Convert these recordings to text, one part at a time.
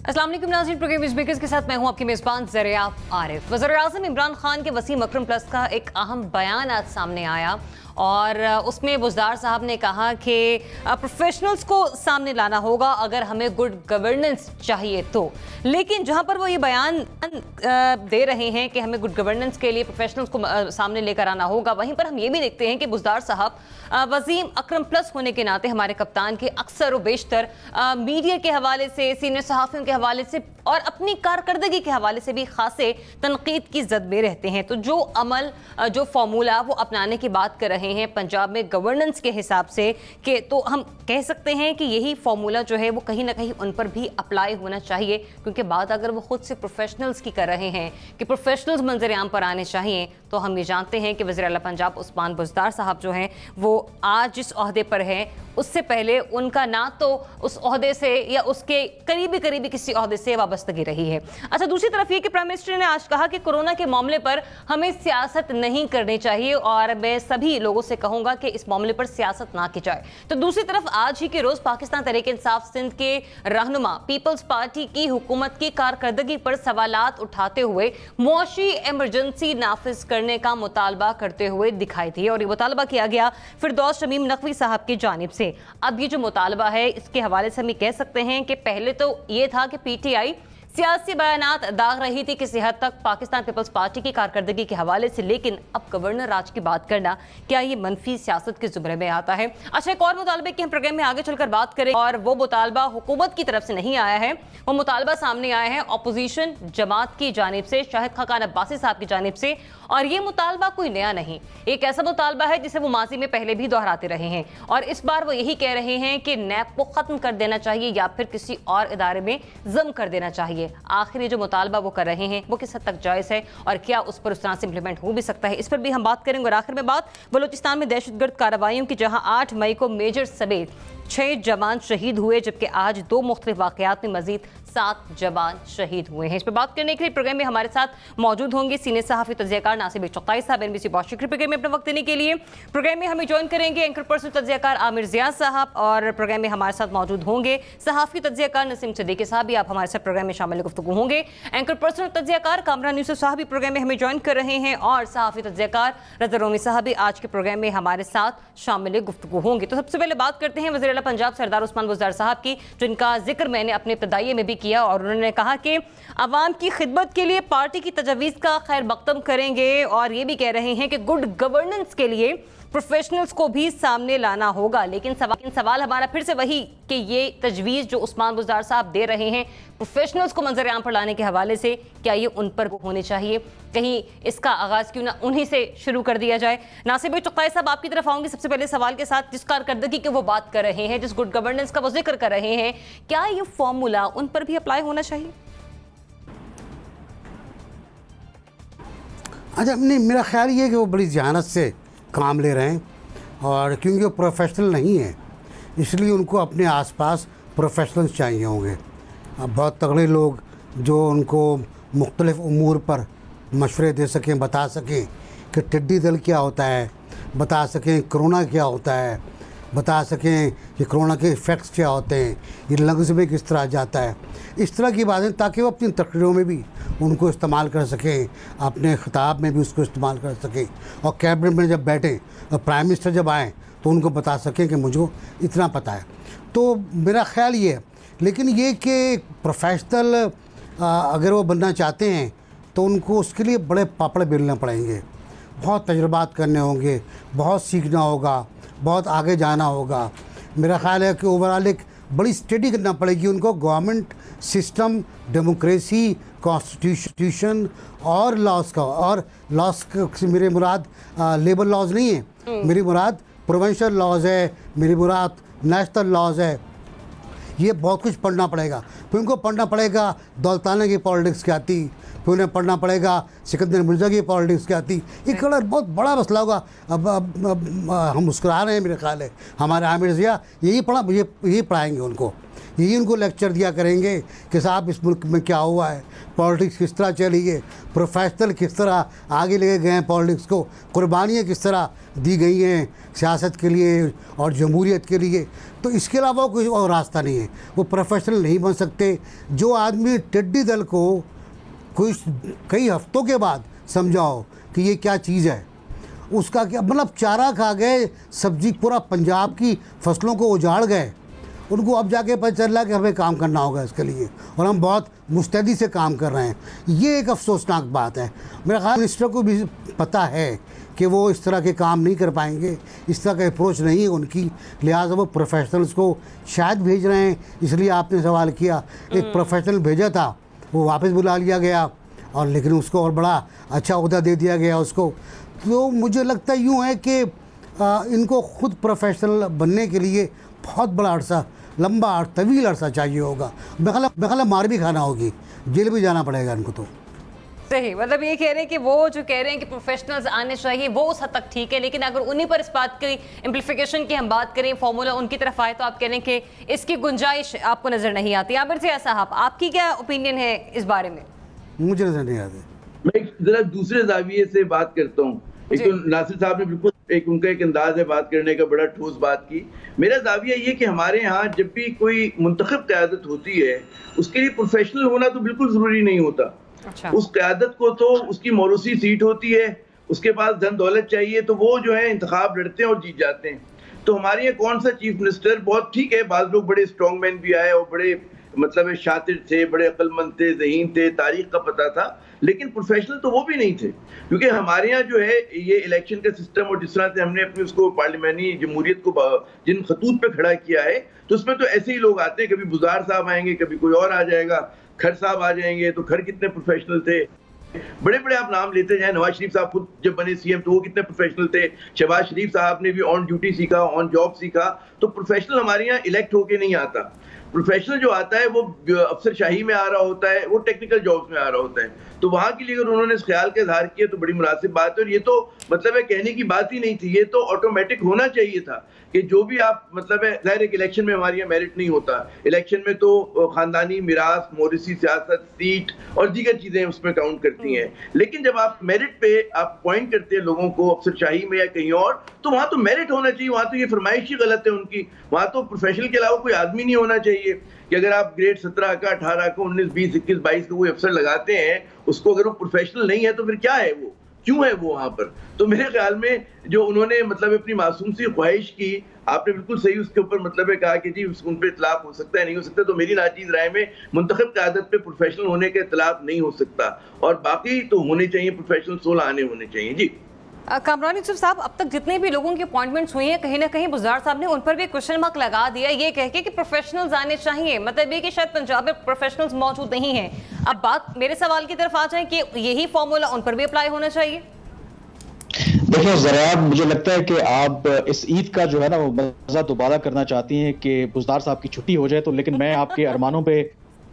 अस्सलाम वालेकुम नाज़रीन, प्रोग्राम न्यूज़मेकर्स के साथ मैं हूं आपकी मेज़बान ज़रिया आरिफ। वज़ीर-ए-आज़म इमरान खान के वसीम अकरम प्लस का एक अहम बयान आज सामने आया और उसमें बुज़दार साहब ने कहा कि प्रोफेशनल्स को सामने लाना होगा अगर हमें गुड गवर्नेंस चाहिए तो। लेकिन जहां पर वो ये बयान दे रहे हैं कि हमें गुड गवर्नेंस के लिए प्रोफेशनल्स को सामने लेकर आना होगा, वहीं पर हम ये भी देखते हैं कि बुज़दार साहब वसीम अकरम प्लस होने के नाते हमारे कप्तान के अक्सर व बेशतर मीडिया के हवाले से, सीनियर सहाफ़ियों के हवाले से और अपनी कारकर्दगी के हवाले से भी खासे तनकीद की जद में रहते हैं। तो जो अमल, जो फार्मूला वो अपनाने की बात कर रहे हैं पंजाब में गवर्नेंस के हिसाब से, कि तो हम कह सकते हैं कि यही फार्मूला जो है वो कहीं ना कहीं उन पर भी अप्लाई होना चाहिए, क्योंकि बात अगर वो खुद से प्रोफेशनल्स की कर रहे हैं कि प्रोफेशनल्स मंजर आम पर आने चाहिए, तो हम ये जानते हैं कि वज़ीर आला पंजाब उस्मान बुज़दार साहब जो हैं वो आज जिस ओहदे पर हैं उससे पहले उनका ना तो उस ओहदे से या उसके करीबी किसी ओहदे से वाबस्तगी रही है। अच्छा, दूसरी तरफ ये कि प्राइम मिनिस्टर ने आज कहा कि कोरोना के मामले पर हमें सियासत नहीं करनी चाहिए और मैं सभी लोगों से कहूंगा कि इस मामले पर सियासत ना की जाए। तो दूसरी तरफ आज ही के रोज पाकिस्तान तहरीक-ए-इंसाफ सिंध के रहनुमा पीपल्स पार्टी की हुकूमत की कारकर्दगी पर सवालात उठाते हुए मुआशी इमरजेंसी नाफिज करने का मुतालबा करते हुए दिखाई दिए और ये मुतालबा किया गया फिरदौस शमीम नकवी साहब की जानिब से। अब ये जो मुतालबा है इसके हवाले से हम कह सकते हैं कि पहले तो ये था कि पीटीआई सियासी बयानात दाग रही थी किसी हद तक पाकिस्तान पीपल्स पार्टी की कारकर्दगी के हवाले से, लेकिन अब गवर्नर राज की बात करना क्या ये मनफी सियासत के जुमरे में आता है? अच्छा, एक और मुतालबे की हम प्रोग्राम में आगे चलकर बात करें और वो मुतालबा हुकूमत की तरफ से नहीं आया है, वो मुतालबा सामने आया है अपोजिशन जमात की जानिब से, शाहिद खाकान अब्बासी साहब की जानिब से। और ये मुतालबा कोई नया नहीं, एक ऐसा मुतालबा है जिसे वो माजी में पहले भी दोहराते रहे हैं और इस बार वो यही कह रहे हैं कि नैब को खत्म कर देना चाहिए या फिर किसी और इदारे में जम कर देना चाहिए। आखिर ये जो मुतालबा वो कर रहे हैं वो किस हद तक जायज़ है और क्या उस पर उस तरह से इंप्लीमेंट हो भी सकता है, इस पर भी हम बात करेंगे। और आखिर में बात बलूचिस्तान में दहशतगर्द कार्रवाइयों की, जहां 8 मई को मेजर समेत 6 जवान शहीद हुए, जबकि आज 2 मुख्तलिफ वाक़यात में मजीद 7 जवान शहीद हुए हैं। इस पर बात करने के लिए प्रोग्राम में हमारे साथ मौजूद होंगे सीनियर सहाफ़ी तज्ज़ियाकार नासिब चौक़ाई साहब, NBC बहुत शुक्रिया प्रोग्राम में अपना वक्त देने के लिए। प्रोग्राम में हमें ज्वाइन करेंगे एंकर पर्सन तज्ज़ियाकार आमिर ज़िया साहब और प्रोग्राम में हमारे साथ मौजूद होंगे सहाफ़ी तज्ज़ियाकार नसीम सिद्दीकी साहब, भी आप हमारे साथ प्रोग्राम में शामिल गुफ्तगू होंगे। एंकर पर्सन तज्ज़ियाकार कामरान यूसुफ साहब भी प्रोग्राम में हमें ज्वाइन कर रहे हैं और सहाफ़ी तज्ज़ियाकार रज़ा रोमी साहब भी आज के प्रोग्राम में हमारे साथ शामिल गुफ्तगू होंगे। तो सबसे पहले बात करते हैं वज़ीर आला पंजाब सरदार उस्मान बुज़दार साहब की, जिनका जिक्र मैंने अपने इब्तिदाइये में भी किया और उन्होंने कहा कि अवाम की खिदमत के लिए पार्टी की तजवीज़ का खैर मकदम करेंगे और ये भी कह रहे हैं कि गुड गवर्नेंस के लिए प्रोफेशनल्स को भी सामने लाना होगा। लेकिन सवाल हमारा फिर से वही कि ये तजवीज़ जो उस्मान बुज़दार साहब दे रहे हैं प्रोफेशनल्स को मंजर आम पर लाने के हवाले से, क्या ये उन पर होने चाहिए? कहीं इसका आगाज़ क्यों ना उन्हीं से शुरू कर दिया जाए? नासिब चौक़ाई साहब, आपकी तरफ आऊँगी सबसे पहले सवाल के साथ। जिस कारकर्दगी की वो बात कर रहे हैं, जिस गुड गवर्नेंस का वो जिक्र कर रहे हैं, क्या ये फॉर्मूला उन पर भी अप्लाई होना चाहिए? अच्छा, नहीं, मेरा ख्याल ये है कि वो बड़ी जहानत से काम ले रहे हैं और क्योंकि वो प्रोफेशनल नहीं है इसलिए उनको अपने आसपास प्रोफेशनल्स चाहिए होंगे। अब बहुत तगड़े लोग जो उनको मुख्तलिफ़ उमूर पर मशवरे दे सकें, बता सकें कि टिड्डी दल क्या होता है, बता सकें कोरोना क्या होता है, बता सकें कि कोरोना के इफ़ेक्ट्स क्या होते हैं, ये लंग्स में किस तरह जाता है, इस तरह की बातें, ताकि वो अपनी तकरीरों में भी उनको इस्तेमाल कर सकें, अपने ख़िताब में भी उसको इस्तेमाल कर सकें और कैबिनेट में जब बैठें और प्राइम मिनिस्टर जब आएँ तो उनको बता सकें कि मुझे इतना पता है। तो मेरा ख़्याल ये है, लेकिन ये कि प्रोफेशनल अगर वो बनना चाहते हैं तो उनको उसके लिए बड़े पापड़ बेलने पड़ेंगे, बहुत तजुर्बात करने होंगे, बहुत सीखना होगा, बहुत आगे जाना होगा। मेरा ख़्याल है कि ओवरऑल एक बड़ी स्टडी करना पड़ेगी उनको गवर्नमेंट सिस्टम, डेमोक्रेसी, कॉन्स्टिट्यूशन और लॉज का। और लॉज से मेरे मुराद लेबर लॉज नहीं है, मेरी मुराद प्रोविंशियल लॉज है, मेरी मुराद नेशनल लॉज है। ये बहुत कुछ पढ़ना पड़ेगा, फिर उनको पढ़ना पड़ेगा दौलताना की पॉलिटिक्स क्या थी, फिर उन्हें पढ़ना पड़ेगा सिकंदर मिर्ज़ा की पॉलिटिक्स क्या थी। ये कलर बहुत बड़ा मसला होगा। अब हम मुस्कुरा रहे हैं, मेरे ख्याल है हमारे आमिर ज़िया यही पढ़ाएंगे उनको। यही उनको लेक्चर दिया करेंगे कि साहब इस मुल्क में क्या हुआ है, पॉलिटिक्स किस तरह चली है, प्रोफेशनल किस तरह आगे लेके गए हैं पॉलिटिक्स को, कुर्बानियाँ किस तरह दी गई हैं सियासत के लिए और जमहूरियत के लिए। तो इसके अलावा कोई और रास्ता नहीं है, वो प्रोफेशनल नहीं बन सकते। जो आदमी टिड्डी दल को कई हफ्तों के बाद समझाओ कि ये क्या चीज़ है, उसका क्या मतलब, चारा खा गए, सब्जी पूरा पंजाब की फसलों को उजाड़ गए, उनको अब जाके पता चल रहा है कि हमें काम करना होगा इसके लिए, और हम बहुत मुस्तैदी से काम कर रहे हैं। ये एक अफसोसनाक बात है। मेरा ख्याल मिनिस्टर को भी पता है कि वो इस तरह के काम नहीं कर पाएंगे, इस तरह का अप्रोच नहीं है उनकी, लिहाजा वो प्रोफेशनल्स को शायद भेज रहे हैं। इसलिए आपने सवाल किया, एक प्रोफेशनल भेजा था, वो वापस बुला लिया गया, और लेकिन उसको और बड़ा अच्छा ओहदा दे दिया गया उसको। तो मुझे लगता है यूँ है कि इनको खुद प्रोफेशनल बनने के लिए बहुत बड़ा अरसा, लंबा और तवील अरसा चाहिए होगा। बेखला मार भी खाना होगी, जेल भी जाना पड़ेगा इनको। तो सही, मतलब ये कह रहे हैं कि वो जो कह रहे हैं कि प्रोफेशनल्स आने चाहिए वो उस हद तक ठीक है, लेकिन अगर उन्हीं पर इस बात की इम्प्लीफिकेशन की हम बात करें, फॉर्मूला उनकी तरफ आए, तो आप कह रहे हैं कि इसकी गुंजाइश आपको नज़र नहीं आती। आबिर ज़िया साहब, आपकी क्या ओपिनियन है इस बारे में? मुझे नज़र नहीं आती। मैं जरा दूसरे जाविये से बात करता हूँ। एक तो नासिर साहब ने बिल्कुल उनका एक अंदाज है बात करने का, बड़ा ठोस बात की। मेरा दाविया ये कि हमारे यहाँ जब भी कोई मुंतखब क़यादत होती है, उसके लिए प्रोफेशनल होना तो बिल्कुल ज़रूरी नहीं होता। अच्छा। उस क़यादत को तो उसकी मौरूसी सीट होती है, उसके पास धन दौलत चाहिए, तो वो जो है इंतखाब लड़ते हैं और जीत जाते हैं। तो हमारे यहाँ कौन सा चीफ मिनिस्टर, बहुत ठीक है, बाज़ लोग बड़े स्ट्रॉन्ग मैन भी आए और बड़े मतलब शातिर थे, बड़े अक्लमंद थे, ज़हीन थे, तारीख का पता था, लेकिन प्रोफेशनल तो वो भी नहीं थे। क्योंकि हमारे यहाँ जो है ये इलेक्शन का सिस्टम, और जिस तरह से हमने अपनी उसको पार्लियामानी जमहूरियत को जिन खतूत पे खड़ा किया है, तो उसमें तो ऐसे ही लोग आते हैं, कभी बुज़ार साहब आएंगे, कभी कोई और आ जाएगा, खर साहब आ जाएंगे। तो खर कितने प्रोफेशनल थे, बड़े बड़े आप नाम लेते जाए। नवाज शरीफ साहब खुद जब बने सीएम तो वो कितने प्रोफेशनल थे। शहबाज शरीफ साहब ने भी ऑन ड्यूटी सीखा, ऑन जॉब सीखा। तो प्रोफेशनल हमारे यहाँ इलेक्ट होके नहीं आता। प्रोफेशनल जो आता है वो अफसर शाही में आ रहा होता है, वो टेक्निकल जॉब्स में आ रहा होता है। तो वहां के लिए अगर उन्होंने इस ख्याल का इजहार किया तो बड़ी मुनासिब बात है। और ये तो मतलब है कहने की बात ही नहीं थी, ये तो ऑटोमेटिक होना चाहिए था कि जो भी आप मतलब है, ज़ाहिर एक इलेक्शन में हमारे यहाँ मेरिट नहीं होता। इलेक्शन में तो खानदानी मिरास, मौरिसी सियासत, सीट और दीगर चीजें उसमें काउंट करती हैं। लेकिन जब आप मेरिट पे आप पॉइंट करते हैं लोगों को, अफसर शाही में या कहीं और, तो वहां तो मेरिट होना चाहिए। वहां तो ये फरमाइश ही गलत है उनकी। वहां तो प्रोफेशनल के अलावा कोई आदमी नहीं होना चाहिए कि अगर आप ग्रेड 17 का, 18 का, 19, 20, 21, 22 का कोई अफसर लगाते हैं, उसको अगर वो प्रोफेशनल नहीं है तो फिर क्या है, वो क्यों है वो वहां पर? तो मेरे ख्याल में जो उन्होंने मतलब अपनी मासूम सी ख्वाहिश की, आपने बिल्कुल सही उसके ऊपर मतलब है कहा कि जी उन पर इतलाक हो सकता है, नहीं हो सकता। तो मेरी नाचीज राय में मुंतखब क़यादत पे प्रोफेशनल होने का इतलाक नहीं हो सकता, और बाकी तो होने चाहिए प्रोफेशनल, 16 आने होने चाहिए। जी कामरान यूसुफ साहब, अब तक जितने भी लोगों की अपॉइंटमेंट्स हुई हैं, कहीं ना कहीं बुज़दार साहब ने उन पर भी क्वेश्चन मार्क लगा दिया, ये कह के कि प्रोफेशनल्स आने चाहिए। मतलब ये कि शायद पंजाब में प्रोफेशनल्स मौजूद नहीं हैं। अब बात मेरे सवाल की तरफ आ जाए कि यही फॉर्मूला उन पर भी अप्लाई होना चाहिए। देखिए ज़रा, मुझे लगता है कि आप इस ईद का जो है ना वो मजा दोबारा करना चाहती हैं कि बुज़दार साहब की छुट्टी हो जाए, तो लेकिन मैं आपके अरमानों पे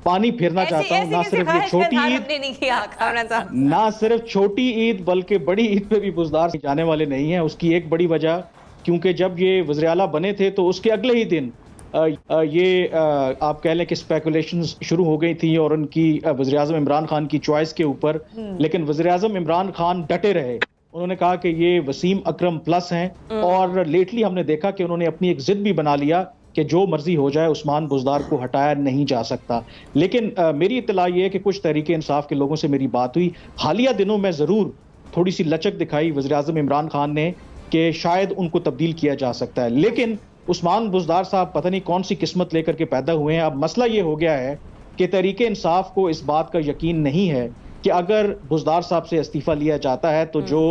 पानी फेरना चाहता हूं। ना सिर्फ ये छोटी ईद, ना सिर्फ छोटी ईद बल्कि बड़ी ईद पे भी बुज़दार जाने वाले नहीं हैं। उसकी एक बड़ी वजह, क्योंकि जब ये वज़ीर आला बने थे तो उसके अगले ही दिन आप कह लें कि स्पेकुलेशंस शुरू हो गई थी और उनकी वज़ीर आज़म इमरान खान की चॉइस के ऊपर। लेकिन वज़ीर आज़म इमरान खान डटे रहे, उन्होंने कहा कि ये वसीम अकरम प्लस हैं। और लेटली हमने देखा कि उन्होंने अपनी एक जिद भी बना लिया कि जो मर्जी हो जाए उस्मान बुज़दार को हटाया नहीं जा सकता। लेकिन मेरी इत्तला ये है कि कुछ तहरीक इंसाफ के लोगों से मेरी बात हुई, हालिया दिनों में ज़रूर थोड़ी सी लचक दिखाई वज़ीर आज़म इमरान खान ने कि शायद उनको तब्दील किया जा सकता है। लेकिन उस्मान बुज़दार साहब पता नहीं कौन सी किस्मत लेकर के पैदा हुए हैं। अब मसला ये हो गया है कि तहरीक इंसाफ को इस बात का यकीन नहीं है कि अगर बुज़दार साहब से इस्तीफ़ा लिया जाता है तो जो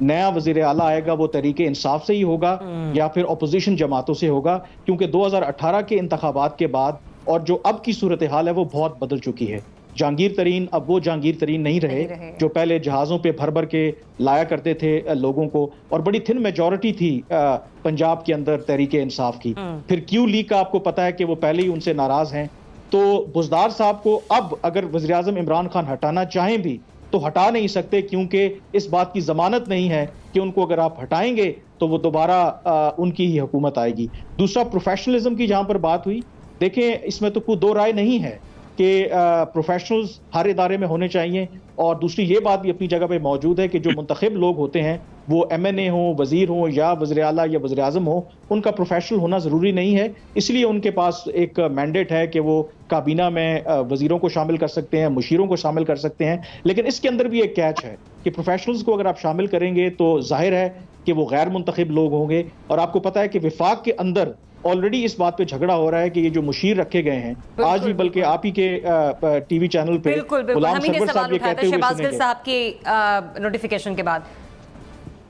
नया वज़ीर आला आएगा वो तहरीक इंसाफ से ही होगा या फिर अपोजिशन जमातों से होगा। क्योंकि 2018 के इंतखाबात के बाद और जो अब की सूरत हाल है वो बहुत बदल चुकी है। जहांगीर तरीन अब वो जहांगीर तरीन नहीं रहे जो पहले जहाज़ों पे भर भर के लाया करते थे लोगों को, और बड़ी थिन मेजॉरिटी थी पंजाब के अंदर तहरीक इंसाफ की। फिर क्यू लीग का आपको पता है कि वो पहले ही उनसे नाराज हैं। तो बुज़दार साहब को अब अगर वज़ीर आज़म इमरान खान हटाना चाहें भी तो हटा नहीं सकते, क्योंकि इस बात की जमानत नहीं है कि उनको अगर आप हटाएंगे तो वो दोबारा उनकी ही हुकूमत आएगी। दूसरा, प्रोफेशनलिज्म की जहां पर बात हुई, देखिए, इसमें तो कोई दो राय नहीं है कि प्रोफेशनल्स हर इदारे में होने चाहिए, और दूसरी ये बात भी अपनी जगह पे मौजूद है कि जो मुंतखब लोग होते हैं, वो MNA हो, वजीर हो, या वज़ीर आला या वज़ीर आज़म हो, उनका प्रोफेशनल होना ज़रूरी नहीं है। इसलिए उनके पास एक मैंडेट है कि वो काबीना में वज़ीरों को शामिल कर सकते हैं, मुशीरों को शामिल कर सकते हैं। लेकिन इसके अंदर भी एक कैच है कि प्रोफेशनल्स को अगर आप शामिल करेंगे तो जाहिर है कि वो गैर मुंतखब लोग होंगे। और आपको पता है कि विफाक के अंदर ऑलरेडी इस बात पे झगड़ा हो रहा है कि ये जो मुशीर रखे गए हैं, आज भी बल्कि आप ही के टीवी चैनल पे गुलाम सरवर साहब ये कहते हुए शहबाज साहब की नोटिफिकेशन के बाद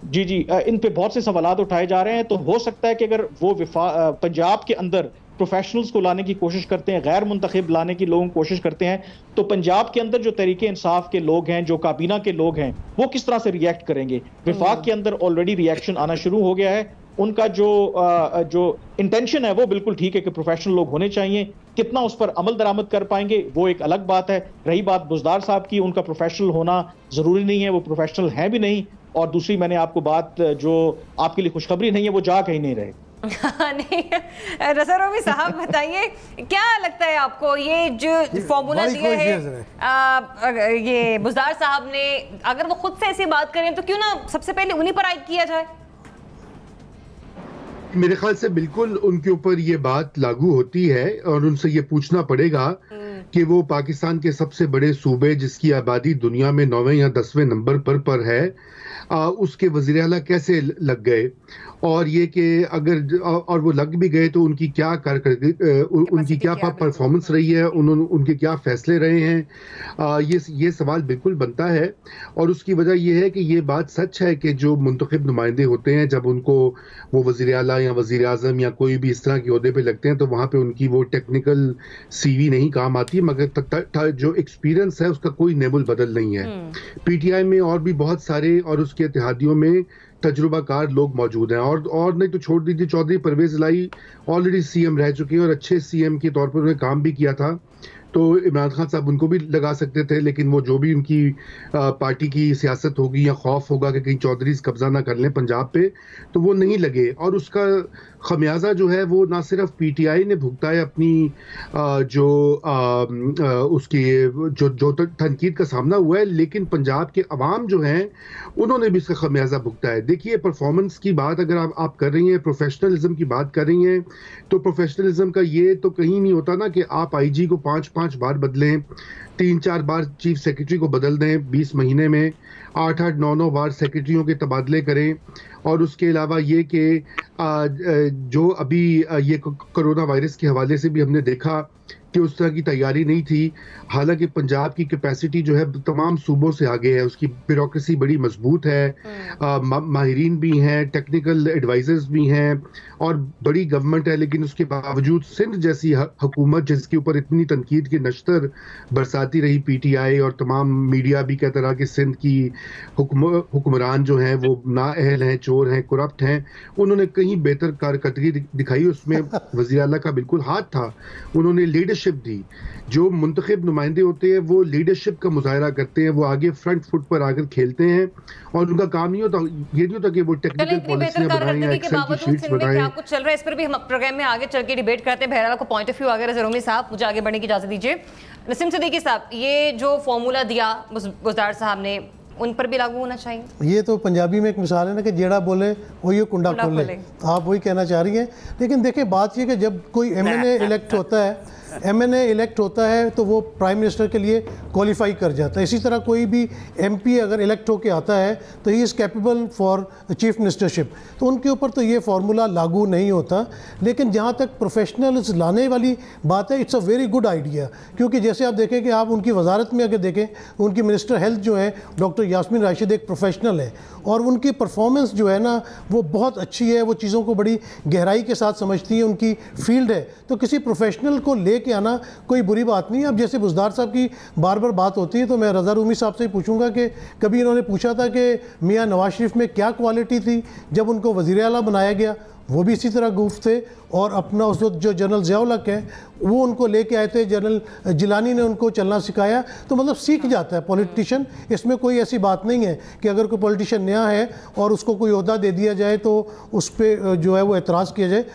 जी इन पे बहुत से सवालात उठाए जा रहे हैं। तो हो सकता है कि अगर वो पंजाब के अंदर प्रोफेशनल्स को लाने की कोशिश करते हैं, गैर मुंतखब लाने की लोगों की कोशिश करते हैं, तो पंजाब के अंदर जो तरीके इंसाफ के लोग हैं, जो काबीना के लोग हैं, वो किस तरह से रिएक्ट करेंगे। विफाक के अंदर ऑलरेडी रिएक्शन आना शुरू हो गया है। उनका जो इंटेंशन है वो बिल्कुल ठीक है कि प्रोफेशनल लोग होने चाहिए। कितना उस पर अमल दरामद कर पाएंगे वो एक अलग बात है। रही बात बुज़दार साहब की, उनका प्रोफेशनल होना ज़रूरी नहीं है, वो प्रोफेशनल है भी नहीं। और दूसरी मैंने आपको बात जो आपके लिए खुशखबरी नहीं है, वो जा कहीं नहीं रहे। नहीं, रज़ा रोमी साहब बताइए, क्या लगता है आपको ये जो फॉर्मूला दिया है ये बुज़दार साहब ने, अगर वो खुद से ऐसी बात करें तो क्यों ना सबसे पहले उन्हीं पर आयद किया जाए? मेरे ख्याल से बिल्कुल उनके ऊपर ये बात लागू होती है और उनसे ये पूछना पड़ेगा कि वो पाकिस्तान के सबसे बड़े सूबे जिसकी आबादी दुनिया में 9वें या 10वें नंबर पर है, उसके वज़ीर आला कैसे लग गए, और ये कि अगर और वो लग भी गए तो उनकी क्या उनकी क्या परफॉर्मेंस रही है, उनके क्या फैसले रहे हैं, ये सवाल बिल्कुल बनता है। और उसकी वजह ये है कि ये बात सच है कि जो मुंतखब नुमाइंदे होते हैं, जब उनको वो वज़ीर आला या वज़ीर आज़म या कोई भी इस तरह के ओहदे पे लगते हैं, तो वहाँ पे उनकी वो टेक्निकल CV नहीं काम आती, मगर जो एक्सपीरियंस है उसका कोई नेबुल बदल नहीं है। PTI में और भी बहुत सारे और उसके इत्तेहादियों में तजुर्बाकार लोग मौजूद हैं, और नहीं तो छोड़ दीजिए, चौधरी परवेज इलाही ऑलरेडी CM रह चुके हैं और अच्छे CM के तौर पर उन्होंने काम भी किया था, तो इमरान खान साहब उनको भी लगा सकते थे। लेकिन वो जो भी उनकी पार्टी की सियासत होगी या खौफ होगा कि कहीं चौधरीज कब्जा ना कर लें पंजाब पे, तो वो नहीं लगे। और उसका खमियाजा जो है वो ना सिर्फ PTI ने भुगता है अपनी उसकी जो तनकीद का सामना हुआ है, लेकिन पंजाब के अवाम जो हैं उन्होंने भी इसका खमियाजा भुगता है। देखिए, परफॉर्मेंस की बात अगर आप कर रही हैं, प्रोफेशनलिज्म की बात कर रही हैं, तो प्रोफेशनलिज्म का ये तो कहीं नहीं होता ना कि आप IG को 5-5 बार बदलें, 3-4 बार चीफ सेक्रेटरी को बदल दें 20 महीने में, 8-8, 9-9 बार सेक्रेटरियों के तबादले करें। और उसके अलावा ये कि जो अभी ये कोरोना वायरस के हवाले से भी हमने देखा कि उस तरह की तैयारी नहीं थी। हालांकि पंजाब की कैपेसिटी जो है तमाम सूबों से आगे है, उसकी ब्यूरोक्रेसी बड़ी मजबूत है, माहिरीन भी हैं, टेक्निकल एडवाइजर्स भी हैं और बड़ी गवर्नमेंट है। लेकिन उसके बावजूद सिंध जैसी हुकूमत, जिसके ऊपर इतनी तनकीद के नश्तर बरसाती रही PTI और तमाम मीडिया भी कहता रहा कि सिंध की हुक्मरान जो हैं वो नाअहल हैं, चोर हैं, करप्ट हैं, उन्होंने कहीं बेहतर कारकर्दगी दिखाई। उसमें वज़ीर आला का बिल्कुल हाथ था, उन्होंने लीडरशिप दी। जो मुंतखब नुमाइंदे होते हैं वो लीडरशिप का मुजाहरा करते हैं, वो आगे फ्रंट फुट पर आकर खेलते हैं और उनका काम नहीं होता, ये नहीं होता कि वो टेक्निकल पॉलिसियां बनाएं या एक्सेल की शीट्स बनाएं। क्या कुछ चल रहा है इस पर भी हम प्रोग्राम में आगे चल के डिबेट करते हैं। बहरहाल को पॉइंट ऑफ व्यू आगे रज़ा रोमी साहब, मुझे आगे बढ़ने की इजाजत दीजिए। नसीम सिद्दीकी साहब, ये जो फॉर्मूला दिया बुज़दार साहब ने, उन पर भी लागू होना चाहिए? ये तो पंजाबी में एक मिसाल है ना कि जेड़ा बोले वही कुंडा खोले, आप वही कहना चाह रही हैं। लेकिन देखिए, बात ये कि जब कोई MNA इलेक्ट होता है, MNA इलेक्ट होता है तो वो प्राइम मिनिस्टर के लिए क्वालिफाई कर जाता है। इसी तरह कोई भी MP अगर इलेक्ट होकर आता है तो he is capable for chief ministership, तो उनके ऊपर तो ये फार्मूला लागू नहीं होता। लेकिन जहाँ तक प्रोफेशनल्स लाने वाली बात है, it's a very good idea, क्योंकि जैसे आप देखें कि आप उनकी वजारत में अगर देखें, उनकी मिनिस्टर हेल्थ जो है डॉक्टर यास्मीन राशिद एक प्रोफेशनल है और उनकी परफॉर्मेंस जो है ना वो बहुत अच्छी है, वो चीज़ों को बड़ी गहराई के साथ समझती है, उनकी फील्ड है। तो किसी प्रोफेशनल को ले के आना कोई बुरी बात नहीं है। अब जैसे बुज़दार साहब की बार बार बात होती है, तो मैं रज़ा रूमी साहब से ही पूछूंगा कि कभी इन्होंने पूछा था कि मियां नवाज शरीफ में क्या क्वालिटी थी जब उनको वज़ीर आला बनाया गया? वो भी इसी तरह गूफ थे, और अपना उस वक्त जो जनरल ज़ियाउल हक है वो उनको लेके आए थे, जनरल जिलानी ने उनको चलना सिखाया। तो मतलब सीख जाता है पॉलिटिशियन, इसमें कोई ऐसी बात नहीं है कि अगर कोई पॉलिटिशियन नया है और उसको कोई ओहदा दे दिया जाए तो उस पर जो है वो एतराज़ किया जाए।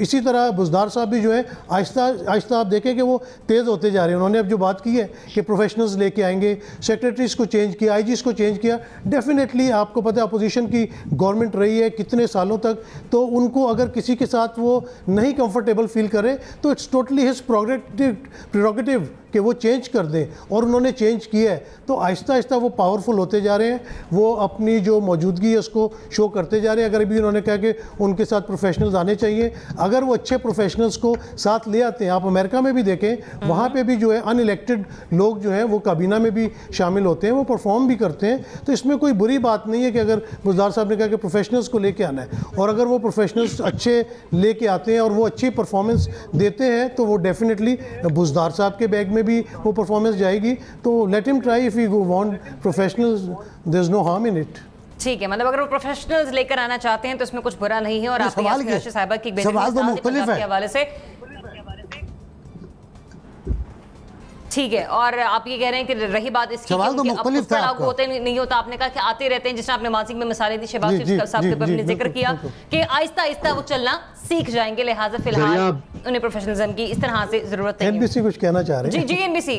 इसी तरह बुज़दार साहब भी जो है आहिस्ता आहिस्ता आप देखें कि वो तेज़ होते जा रहे हैं। उन्होंने अब जो बात की है कि प्रोफेशनल्स लेके आएंगे, सेक्रेटरीज को चेंज किया, आईजीज़ को चेंज किया, डेफिनेटली आपको पता है अपोजिशन की गवर्नमेंट रही है कितने सालों तक, तो उनको अगर किसी के साथ वो नहीं कंफर्टेबल फील करे तो इट्स टोटली हिज प्रेरोगेटिव कि वो चेंज कर दें, और उन्होंने चेंज किया है। तो आहिस्ता आहिस्ता वो पावरफुल होते जा रहे हैं, वो अपनी जो मौजूदगी है उसको शो करते जा रहे हैं। अगर भी उन्होंने कहा कि उनके साथ प्रोफेशनल्स आने चाहिए, अगर वो अच्छे प्रोफेशनल्स को साथ ले आते हैं, आप अमेरिका में भी देखें वहाँ पे भी जो है अनइलेक्टेड लोग जो हैं वो काबीना में भी शामिल होते हैं, वो परफॉर्म भी करते हैं। तो इसमें कोई बुरी बात नहीं है कि अगर बुज़दार साहब ने कहा कि प्रोफेशनल्स को लेके आना है, और अगर वो प्रोफेशनल्स अच्छे लेके आते हैं और वो अच्छी परफॉर्मेंस देते हैं तो वो डेफिनेटली बुज़दार साहब के बैग में भी वो परफॉर्मेंस जाएगी। तो let him try, if you want professionals there is no harm in it. ठीक है, मतलब अगर वो प्रोफेशनल्स लेकर आना चाहते हैं तो इसमें कुछ बुरा नहीं है। और आपके साहिबा की सवाल तो मुख्तलिफ है हवाले से, ठीक है। और आप ये कह रहे हैं कि रही बात इसकी कि लागू होते नहीं होता, आपने कहा कि आते रहते हैं, जिसने आपने माजी में मिसालें दी, शहबाज शरीफ साहब के ऊपर जिक्र किया कि आहिस्ता आहिस्ता वो चलना सीख जाएंगे, लिहाजा फिलहाल उन्हें प्रोफेशनलिज्म की इस तरह से जरूरत नहीं है। एनबीसी कुछ कहना चाह रहे हैं? जी एनबीसी।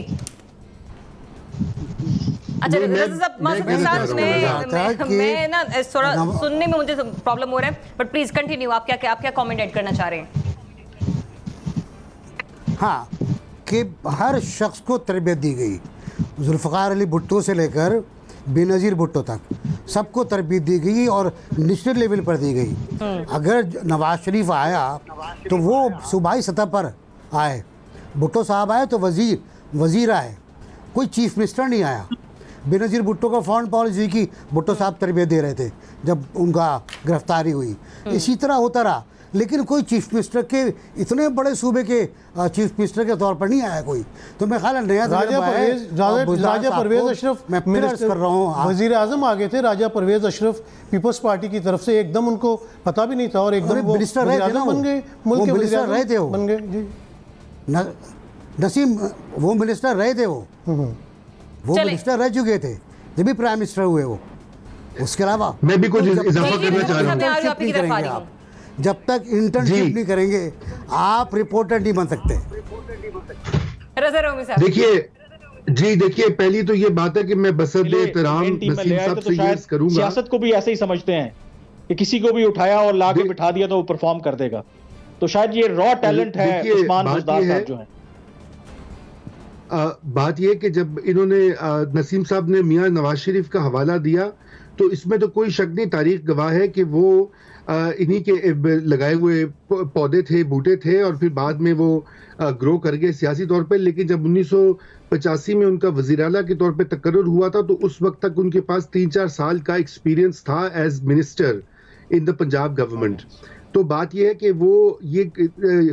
अच्छा मैं ना थोड़ा सुनने में मुझे प्रॉब्लम हो रहा है, बट प्लीज कंटिन्यू, आप क्या कमेंट ऐड करना चाह रहे हैं? हाँ, कि हर शख्स को तरबियत दी गई, जुल्फ़िकार अली भुट्टो से लेकर बेनज़ीर भुट्टो तक सबको तरबियत दी गई और नेशनल लेवल पर दी गई। अगर नवाज शरीफ आया तो वो सूबाई सतह पर आए, भुट्टो साहब आए तो वज़ीर आए, कोई चीफ मिनिस्टर नहीं आया। बेनज़ीर भुट्टो का फॉरेन पॉलिसी की भुट्टो साहब तरबियत दे रहे थे जब उनका गिरफ्तारी हुई। इसी तरह होता रहा, लेकिन कोई चीफ मिनिस्टर के इतने बड़े सूबे के चीफ मिनिस्टर के तौर पर नहीं आया कोई। तो मैं ख्याल नया राजा परवेज अशरफ, मैं कर रहा हूँ, वजीर आजम आ गए थे राजा परवेज अशरफ पीपल्स पार्टी की तरफ से, एकदम उनको पता भी नहीं था और एकदम मिनिस्टर रहे थे, बन गए, मुल्क के मिनिस्टर रहे थे, बन गए जी। नसीम वो मिनिस्टर रहे थे, वो मिनिस्टर रह चुके थे जब भी प्राइम मिनिस्टर हुए वो। उसके अलावा मैं भी कुछ इजाफा करना चाह रहा हूँ, जब तक इंटर्नशिप नहीं करेंगे आप रिपोर्टर नहीं बन सकते। देखिए पहली तो ये बात है कि मैं बसद-ए-एहतराम नसीम साहब से ये करूंगा, सियासत को भी ऐसे ही समझते हैं कि किसी को भी उठाया और लाके बिठा दिया तो वो परफॉर्म कर देगा। तो शायद ये रॉ टैलेंट है उस्मान बुज़दार साहब जो है। बात यह कि जब इन्होंने नसीम साहब ने मियां नवाज शरीफ का हवाला दिया तो इसमें तो कोई शक नहीं, तारीख गवाह है कि वो इन्हीं के लगाए हुए पौधे थे, बूटे थे, और फिर बाद में वो ग्रो कर गए सियासी तौर पे। लेकिन जब 1985 में उनका वज़ीर आला के तौर पे तकर्रुर हुआ था तो उस वक्त तक उनके पास 3-4 साल का एक्सपीरियंस था as minister in the Punjab government. तो बात यह है कि वो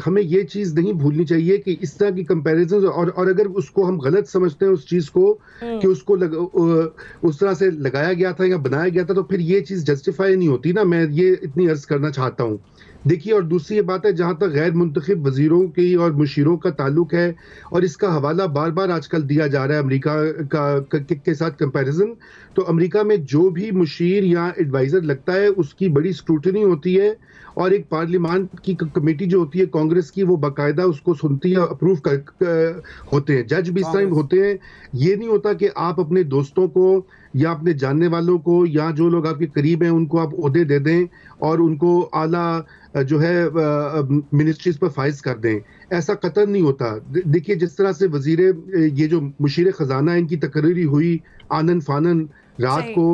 हमें ये चीज़ नहीं भूलनी चाहिए कि इस तरह की कंपैरिजन, और अगर उसको हम गलत समझते हैं उस चीज़ को कि उसको उस तरह से लगाया गया था या बनाया गया था, तो फिर ये चीज़ जस्टिफाई नहीं होती ना। मैं ये इतनी अर्ज करना चाहता हूँ। देखिए, और दूसरी ये बात है, जहाँ तक गैर मुंतखब वज़ीरों की और मुशीरों का ताल्लुक है, और इसका हवाला बार बार आजकल दिया जा रहा है अमेरिका के साथ कंपैरिजन, तो अमेरिका में जो भी मुशीर या एडवाइज़र लगता है उसकी बड़ी स्क्रूटनी होती है, और एक पार्लियामान की कमेटी जो होती है कांग्रेस की, वो बाकायदा उसको सुनती है, अप्रूव होते हैं। जज भी इस तरह होते हैं। ये नहीं होता कि आप अपने दोस्तों को या अपने जानने वालों को या जो लोग आपके करीब हैं उनको आप ओहदे दे दें और उनको आला जो है मिनिस्ट्रीज पर फाइज कर दें। ऐसा कतई नहीं होता। देखिए, जिस तरह से वजीरे ये जो मुशीर खजाना इनकी तकरीरी हुई आनन फानन रात को,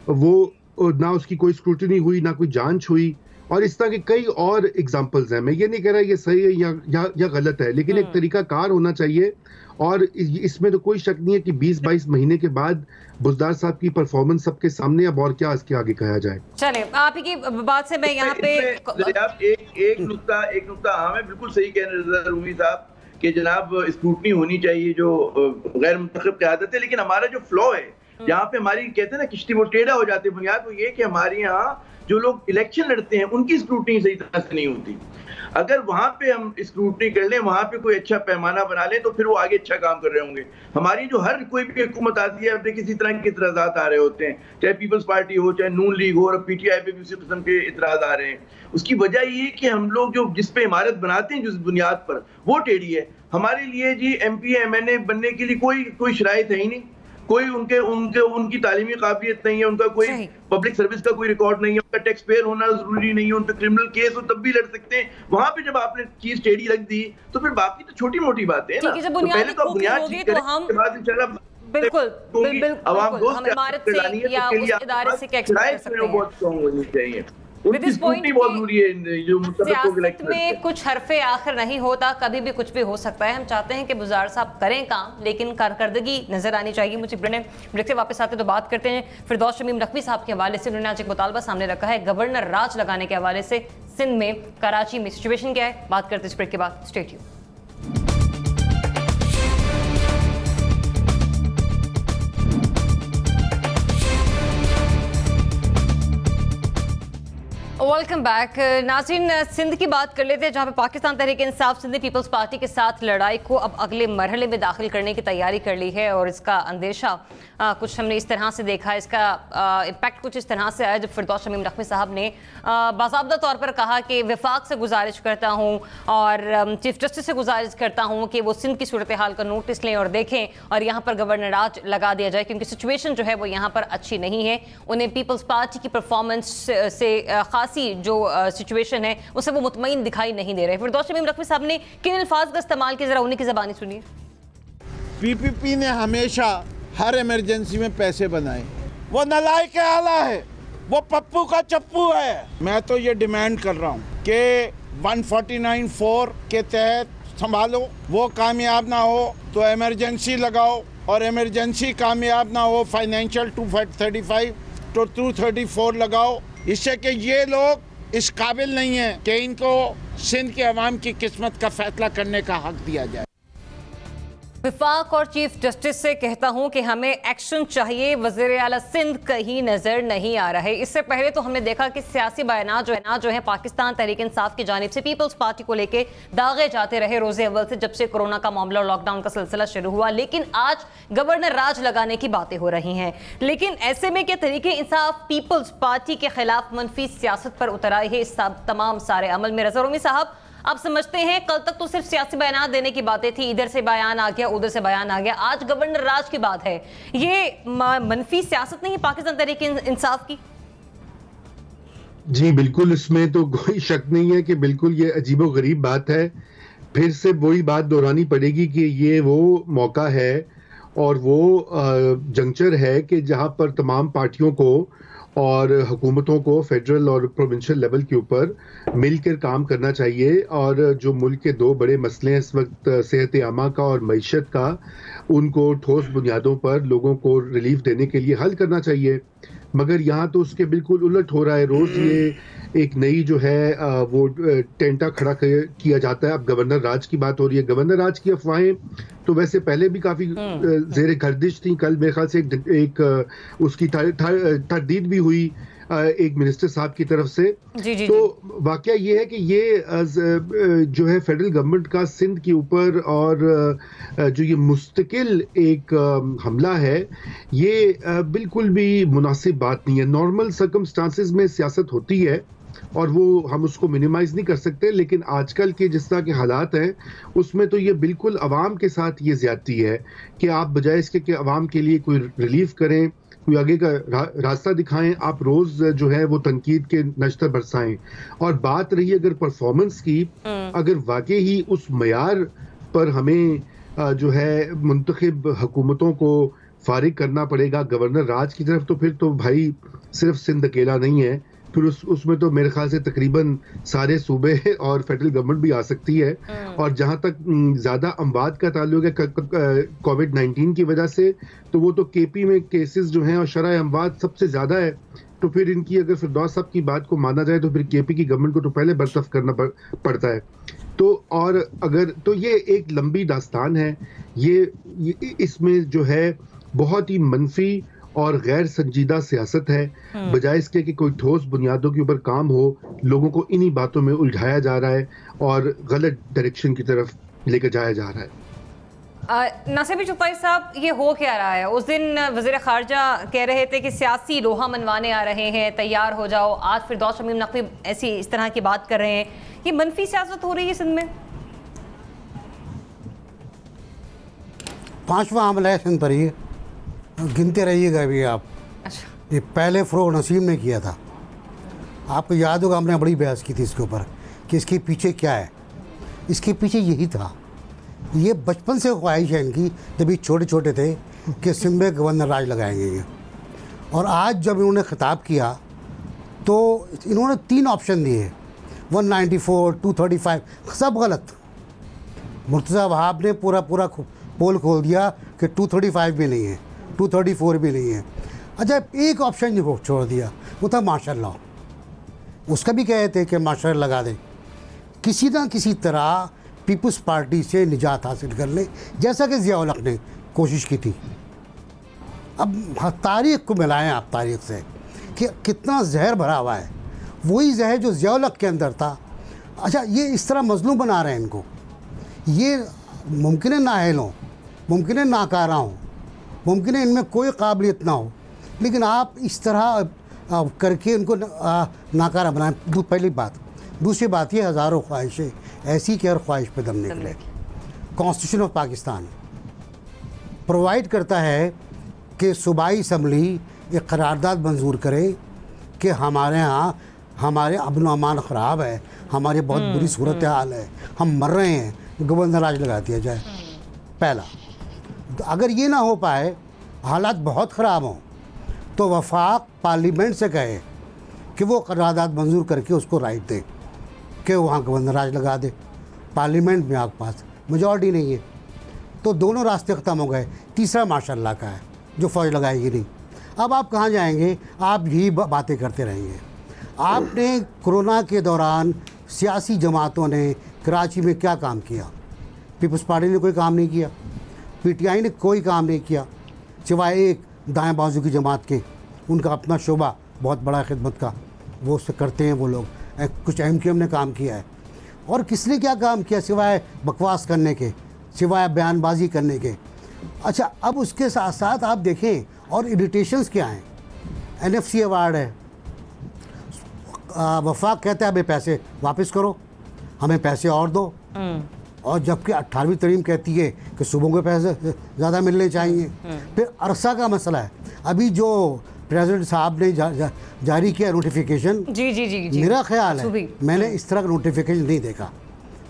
वो ना उसकी कोई स्क्रूटनी हुई ना कोई जांच हुई, और इस तरह के कई और एग्जाम्पल्स हैं। मैं ये नहीं कह रहा ये सही है या गलत है, लेकिन एक तरीका कार होना चाहिए। और इसमें तो कोई शक नहीं है कि 20-22 महीने के बाद बुज़दार साहब की परफॉर्मेंस सबके सामने, अब और क्या इसके आगे कहा जाए। चले, आप ही की बात से मैं यहाँ पे एक नुक्ता हाँ, मैं बिल्कुल सही कह रहे रूमी साहब कि जनाब स्क्रूटनी होनी चाहिए जो गैर मुंतखब क़यादत है। लेकिन हमारा जो फ्लो है, यहाँ पे हमारी कहते हैं ना किश्ती वो टेढ़ा हो जाती है। बुनियाद वो ये कि हमारे यहाँ जो लोग इलेक्शन लड़ते हैं उनकी स्क्रूटनी सही तरह से नहीं होती। अगर वहां पे हम स्क्रूटनी कर लें, वहां पे कोई अच्छा पैमाना बना लें, तो फिर वो आगे अच्छा काम कर रहे होंगे। हमारी जो हर कोई भी हुकूमत आती है, अपने किसी तरह के इतराज़ात आ रहे होते हैं, चाहे पीपल्स पार्टी हो, चाहे नून लीग हो, और PTI पे भी उसी किस्म के इतराज़ आ रहे हैं। उसकी वजह ये कि हम लोग जो जिस पे इमारत बनाते हैं जिस बुनियाद पर, वो टेढ़ी है। हमारे लिए जी MP MNA बनने के लिए कोई शराइत है ही नहीं, कोई उनकी तालीमी काबिलियत नहीं है, उनका कोई पब्लिक सर्विस का कोई रिकॉर्ड नहीं है, उनका टैक्स पेयर होना जरूरी नहीं है, उन पर क्रिमिनल केस हो तब भी लड़ सकते हैं। वहां पे जब आपने चीज टेढ़ी रख दी तो फिर बाकी तो छोटी मोटी बातें हैं ना। तो पहले तो बुनियाद ठीक करें, उसके बाद इंशाल्लाह बिल्कुल आवाम दोस्त हम इमारत से या उस इदारे से क्या एक्सपेक्ट कर सकते हैं? बहुत स्ट्रांग होनी चाहिए। सियासत में कुछ हरफे आखिर नहीं होता, कभी भी कुछ भी हो सकता है। हम चाहते हैं कि बुज़दार साहब करें काम, लेकिन कारकर्दगी नजर आनी चाहिए। मुझे ब्रेक से वापस आते तो बात करते हैं फिरदौस शमीम नकवी साहब के हवाले से। उन्होंने आज एक मुतालबा सामने रखा है गवर्नर राज लगाने के हवाले से। सिंध में, कराची में सिचुएशन क्या है, बात करते हैं इस ब्रेक के बाद। Stay tuned. Welcome back. नाज़रीन, सिंध की बात कर लेते हैं, जहां पे पाकिस्तान तहरीक इंसाफ सिंध पीपल्स पार्टी के साथ लड़ाई को अब अगले मरहले में दाखिल करने की तैयारी कर ली है। और इसका अंदेशा कुछ हमने इस तरह से देखा, इसका इम्पैक्ट कुछ इस तरह से आया जब फिरदौस शमीम नकवी साहब ने बाज़ाब्ता तौर पर कहा कि वफाक से गुजारिश करता हूँ और चीफ जस्टिस से गुजारिश करता हूँ कि वो सिंध की सूरत हाल का नोटिस लें और देखें और यहाँ पर गवर्नर राज लगा दिया जाए, क्योंकि सिचुएशन जो है वो यहाँ पर अच्छी नहीं है। उन्हें पीपल्स पार्टी की परफॉर्मेंस से खासी जो सिचुएशन है उससे वो मुतमईन दिखाई नहीं दे रहे। फिरदौस शमीम नकवी साहब ने किन अल्फाज का इस्तेमाल किया, जरा उन्हीं की ज़बानी सुनिए। PPP ने हमेशा हर इमरजेंसी में पैसे बनाए, वो नालायक आला है, वो पप्पू का चप्पू है। मैं तो ये डिमांड कर रहा हूँ कि 149(4) के तहत संभालो, वो कामयाब ना हो तो इमरजेंसी लगाओ, और इमरजेंसी कामयाब ना हो फाइनेंशियल 235 तो 234 लगाओ, इससे कि ये लोग इस काबिल नहीं है कि इनको सिंध के अवाम की किस्मत का फैसला करने का हक दिया जाए। विफाक और चीफ जस्टिस से कहता हूं कि हमें एक्शन चाहिए, वज़ीर आला सिंध कहीं नजर नहीं आ रहे। इससे पहले तो हमने देखा कि सियासी बयानात जो है पाकिस्तान तहरीक इंसाफ की जानिब से पीपल्स पार्टी को लेके दागे जाते रहे रोजे अव्वल से, जब से कोरोना का मामला और लॉकडाउन का सिलसिला शुरू हुआ। लेकिन आज गवर्नर राज लगाने की बातें हो रही हैं। लेकिन ऐसे में क्या तहरीक इंसाफ पीपल्स पार्टी के खिलाफ मनफी सियासत पर उतर आई है इस तमाम सारे अमल में? रज़ा रूमी साहब, आप समझते हैं कल तक तो सिर्फ सियासी बयान देने की बातें थी, इधर से बयान आ गया उधर से बयान आ गया, आज गवर्नर राज की बात है, ये मनफी सियासत नहीं है पाकिस्तान तहरीक इंसाफ की? जी बिल्कुल, इसमें तो कोई शक नहीं है कि बिल्कुल ये अजीबो गरीब बात है। फिर से वही बात दोहरानी पड़ेगी कि ये वो मौका है और वो जंक्चर है कि जहां पर तमाम पार्टियों को और हुकूमतों को फेडरल और प्रोविंशियल लेवल के ऊपर मिलकर काम करना चाहिए, और जो मुल्क के दो बड़े मसले हैं इस वक्त, सेहत आमा का और मईशत का, उनको ठोस बुनियादों पर लोगों को रिलीफ देने के लिए हल करना चाहिए। मगर यहाँ तो उसके बिल्कुल उलट हो रहा है। रोज ये एक नई जो है वो टेंटा खड़ा किया जाता है। अब गवर्नर राज की बात हो रही है। गवर्नर राज की अफवाहें तो वैसे पहले भी काफी जेर गर्दिश थी। कल मेरे ख्याल से एक उसकी तरदीद भी हुई एक मिनिस्टर साहब की तरफ से। तो वाकया ये है कि ये जो है फेडरल गवर्नमेंट का सिंध के ऊपर और जो ये मुस्तकिल एक हमला है, ये बिल्कुल भी मुनासिब बात नहीं है। नॉर्मल सर्कमस्टांसेस में सियासत होती है और वो हम उसको मिनिमाइज नहीं कर सकते, लेकिन आजकल के जिस तरह के हालात हैं उसमें तो ये बिल्कुल अवाम के साथ ये ज्यादती है कि आप बजाय इसके कि अवाम के लिए कोई रिलीफ करें, कोई आगे का रास्ता दिखाएं, आप रोज जो है वो तनकीद के नश्तर बरसाएं। और बात रही अगर परफॉर्मेंस की, अगर वाकई ही उस मयार पर हमें जो है मुंतखब हुकूमतों को फारिग करना पड़ेगा गवर्नर राज की तरफ, तो फिर तो भाई सिर्फ सिंध अकेला नहीं है, फिर उसमें तो मेरे ख्याल से तकरीबन सारे सूबे और फेडरल गवर्नमेंट भी आ सकती है। और जहां तक ज्यादा अमवात का ताल्लुक है कोविड-19 की वजह से, तो वो तो केपी में केसेस जो हैं और शरह अमवात सबसे ज्यादा है। तो फिर इनकी अगर फिरदौस साहब की बात को माना जाए तो फिर केपी की गवर्नमेंट को तो पहले बर्तरफ करना पड़ता है। तो और अगर तो ये एक लंबी दास्तान है, ये इसमें जो है बहुत ही मनफी और गैर संजीदा सियासत है। बजाय इसके कि कोई ठोस बुनियादों के ऊपर काम हो, लोगों को इन्हीं बातों में उलझाया जा रहा है और गलत डायरेक्शन की तरफ लेकर जाया जा रहा है। नासिर चुगताई साहब, ये हो क्या रहा है? उस दिन वज़ीर ख़ारजा कह रहे थे कि सियासी लोहा मनवाने आ रहे हैं, तैयार हो जाओ। आज फिरदौस शमीम नकवी ऐसी इस तरह की बात कर रहे हैं। ये मनफी सियासत हो रही है सिंध में। 5वां हमला है सिंध पर, ये गिनते रहिएगा अभी आप। अच्छा। ये पहले फ़रोग़ नसीम ने किया था। आपको याद होगा हमने बड़ी बहस की थी इसके ऊपर कि इसके पीछे क्या है। इसके पीछे यही था, ये बचपन से ख्वाहिश है इनकी, जब ये छोटे छोटे थे, कि सिंध में गवर्नर राज लगाएंगे ये। और आज जब इन्होंने खिताब किया तो इन्होंने 3 ऑप्शन दिए, 194, 235, सब गलत। मुर्तज़ा वहाब ने पूरा पोल खोल दिया कि 235 भी नहीं है, 234 भी नहीं है। अच्छा, एक ऑप्शन जो छोड़ दिया वो था मार्शल लॉ। उसका भी कहे थे कि मार्शल लगा दें, किसी ना किसी तरह पीपल्स पार्टी से निजात हासिल कर ले, जैसा कि ज़िया उल हक ने कोशिश की थी। अब तारीख़ को मिलाएं आप तारीख़ से कि कितना जहर भरा हुआ है, वही जहर जो ज़िया उल हक के अंदर था। अच्छा, ये इस तरह मज़लूम बना रहे हैं इनको। ये मुमकिन है नाअहल हों, मुमकिन है नाकारा हों, मुमकिन है इनमें कोई काबिलियत ना हो, लेकिन आप इस तरह करके इनको नाकारा बनाएं। पहली बात। दूसरी बात, ये हज़ारों ख्वाहिशें ऐसी कि हर ख्वाहिश पे दम निकले। कॉन्स्टिट्यूशन ऑफ पाकिस्तान प्रोवाइड करता है कि सूबाई असम्बली एक करारदाद मंजूर करे कि हमारे यहाँ हमारे अमन अमान ख़राब है, हमारी बहुत बुरी सूरत हाल है, हम मर रहे हैं, गवर्नर राज लगा दिया जाए। पहला। अगर ये ना हो पाए, हालात बहुत ख़राब हों, तो वफाक पार्लियामेंट से कहे कि वो करारदाद मंजूर करके उसको राइट दे कि वहाँ गवर्नर राज लगा दे। पार्लियामेंट में आपके पास मेजॉरिटी नहीं है, तो दोनों रास्ते ख़त्म हो गए। तीसरा माशाअल्लाह का है जो फ़ौज लगाएगी नहीं। अब आप कहाँ जाएंगे? आप यही बातें करते रहेंगे। आपने कोरोना के दौरान सियासी जमातों ने कराची में क्या काम किया? पीपल्स पार्टी ने कोई काम नहीं किया, PTI ने कोई काम नहीं किया, सिवाय एक दाएं बाजू की जमात के। उनका अपना शोबा बहुत बड़ा खिदमत का, वो उससे करते हैं वो लोग। कुछ MQM ने काम किया है, और किसने क्या काम किया सिवाय बकवास करने के, सिवाय बयानबाजी करने के। अच्छा, अब उसके साथ साथ आप देखें और इरिटेशंस क्या हैं। NFC अवार्ड है, वफाक कहता है हमें पैसे वापस करो, हमें पैसे और दो, और जबकि 18वीं तरमीम कहती है कि सूबों के पैसे ज़्यादा मिलने चाहिए। फिर अरसा का मसला है। अभी जो प्रेसिडेंट साहब ने जारी किया नोटिफिकेशन, जी मेरा ख्याल है मैंने इस तरह का नोटिफिकेशन नहीं देखा।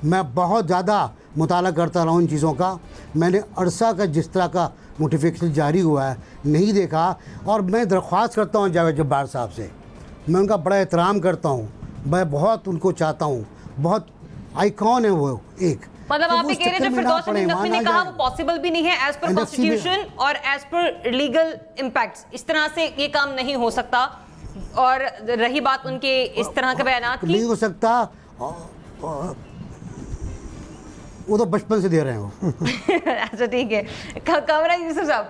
मैं बहुत ज़्यादा मुताला करता रहा हूँ इन चीज़ों का। मैंने अरसा का जिस तरह का नोटिफिकेशन जारी हुआ है नहीं देखा। और मैं दरख्वास्त करता हूँ जावेद जब्बार साहब से, मैं उनका बड़ा एहतराम करता हूँ, मैं बहुत उनको चाहता हूँ, बहुत आइकॉन है वो एक। मतलब आप ये कह रहे हैं जब फिरदौस शमीम नकवी ने कहा वो पॉसिबल भी नहीं है एज पर कॉन्स्टिट्यूशन और एज पर लीगल इम्पैक्ट्स, इस तरह से ये काम नहीं हो सकता। और रही बात उनके इस तरह के बयानात की, नहीं हो सकता, वो तो बचपन से दे रहे हैं वो। अच्छा ठीक है, कामरान यूसुफ साहब।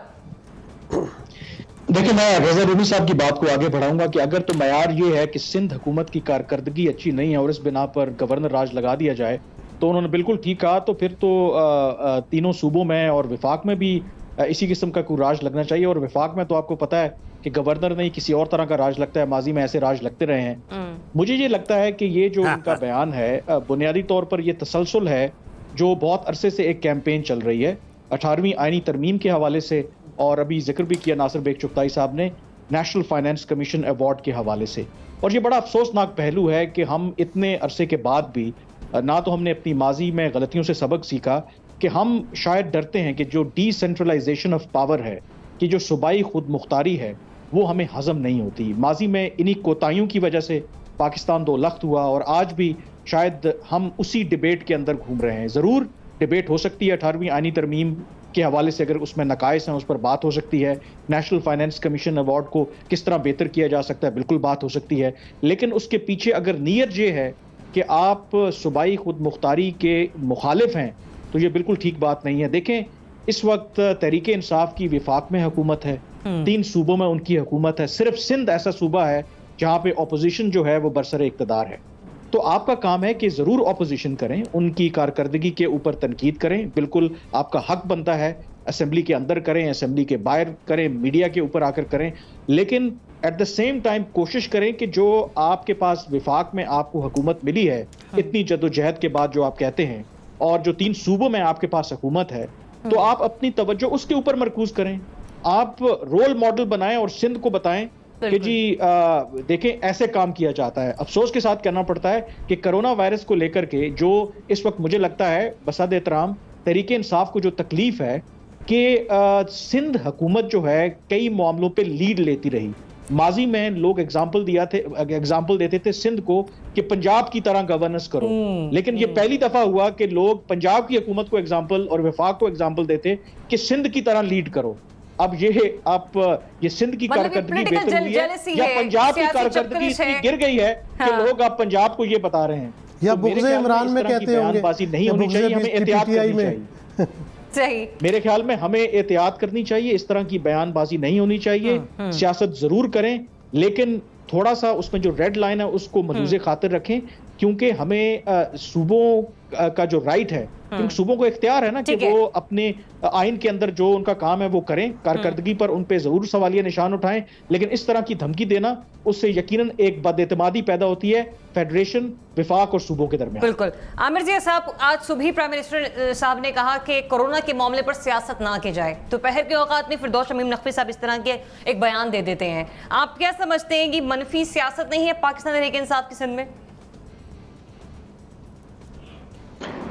देखिए, मैं रज़ा रूमी साहब की बात को आगे बढ़ाऊंगा कि अगर तो मयार ये है कि सिंध हुकूमत की कारकर्दगी अच्छी नहीं है और इस बिना पर गवर्नर राज लगा दिया जाए, तो उन्होंने बिल्कुल ठीक कहा। तो फिर तो तीनों सूबों में और विफाक में भी इसी किस्म का कोई राज लगना चाहिए। और विफाक में तो आपको पता है कि गवर्नर नहीं किसी और तरह का राज लगता है, माजी में ऐसे राज लगते रहे हैं। मुझे ये लगता है कि ये जो उनका बयान है बुनियादी तौर पर ये तसलसल है जो बहुत अरसे से एक कैंपेन चल रही है 18वीं आईनी तरमीम के हवाले से, और अभी जिक्र भी किया नासिर बेग चुगताई साहब ने नेशनल फाइनेंस कमीशन अवार्ड के हवाले से। और ये बड़ा अफसोसनाक पहलू है कि हम इतने अरसे के बाद भी ना तो हमने अपनी माजी में गलतियों से सबक सीखा, कि हम शायद डरते हैं कि जो डिसेंट्रलाइजेशन ऑफ पावर है, कि जो सूबाई खुद मुख्तारी है, वो हमें हजम नहीं होती। माजी में इन्हीं कोताहियों की वजह से पाकिस्तान दो लख्त हुआ, और आज भी शायद हम उसी डिबेट के अंदर घूम रहे हैं। ज़रूर डिबेट हो सकती है 18वीं आईनी तरमीम के हवाले से, अगर उसमें नकाइस हैं उस पर बात हो सकती है। नेशनल फाइनेंस कमीशन अवार्ड को किस तरह बेहतर किया जा सकता है, बिल्कुल बात हो सकती है। लेकिन उसके पीछे अगर नीयत ये है कि आप सूबाई खुद मुख्तारी के मुखालिफ हैं, तो ये बिल्कुल ठीक बात नहीं है। देखें, इस वक्त तहरीक इंसाफ की विफाक में हुकूमत है, 3 सूबों में उनकी हुकूमत है, सिर्फ सिंध ऐसा सूबा है जहां पे ऑपोजिशन जो है वो बरसरे इक़्तिदार है। तो आपका काम है कि जरूर ऑपोजिशन करें, उनकी कारकर्दगी के ऊपर तनकीद करें, बिल्कुल आपका हक बनता है, असेंबली के अंदर करें, असेंबली के बाहर करें, मीडिया के ऊपर आकर करें, लेकिन एट द सेम टाइम कोशिश करें कि जो आपके पास विफाक में आपको हुकूमत मिली है इतनी जद्दोजहद के बाद जो आप कहते हैं, और जो 3 सूबों में आपके पास हुकूमत है, तो आप अपनी तवज्जो उसके ऊपर मरकूज करें, आप रोल मॉडल बनाएं और सिंध को बताएं कि जी देखें ऐसे काम किया जाता है। अफसोस के साथ कहना पड़ता है कि कोरोना वायरस को लेकर के जो इस वक्त मुझे लगता है बसाद एहतराम तहरीक इंसाफ को जो तकलीफ है कि सिंध हुकूमत जो है कई मामलों पे लीड लेती रही। माजी में लोग एग्जाम्पल देते थे सिंध को कि पंजाब की तरह गवर्नेंस करो, लेकिन ये पहली दफा हुआ कि लोग पंजाब की हुकूमत को एग्जाम्पल और वफाक को एग्जाम्पल देते कि सिंध की तरह लीड करो। अब ये सिंध की कारकर्दगी बेहतर हुई है या पंजाब की कारकर्दगी इतनी गिर गई है कि लोग अब पंजाब को ये बता रहे हैं, या बुग़्ज़ इमरान में कहते होंगे, नहीं होनी चाहिए, हमें एहतियात करनी चाहिए। सही, मेरे ख्याल में हमें एहतियात करनी चाहिए, इस तरह की बयानबाजी नहीं होनी चाहिए। सियासत जरूर करें, लेकिन थोड़ा सा उसमें जो रेड लाइन है उसको मलूज़े खातिर रखें, क्योंकि हमें सूबों का जो राइट है, क्योंकि सूबों को इख्तियार है ना कि वो अपने आइन के अंदर जो उनका काम है वो करें, कारकर्दगी पर उन पे जरूर सवालिया निशान उठाएं, लेकिन इस तरह की धमकी देना उससे यकीनन एक बदएतमादी पैदा होती है फेडरेशन, विफाक और सूबों के दरमियान। बिल्कुल। आमिर जी साहब, आज सुबह प्राइम मिनिस्टर साहब ने कहा कि कोरोना के मामले पर सियासत ना की जाए, दोपहर के औकात में फिरदौस शमीम नकवी साहब इस तरह के एक बयान दे देते हैं। आप क्या समझते हैं कि मनफी सियासत नहीं है पाकिस्तान तहरीक इंसाफ की सिंध में?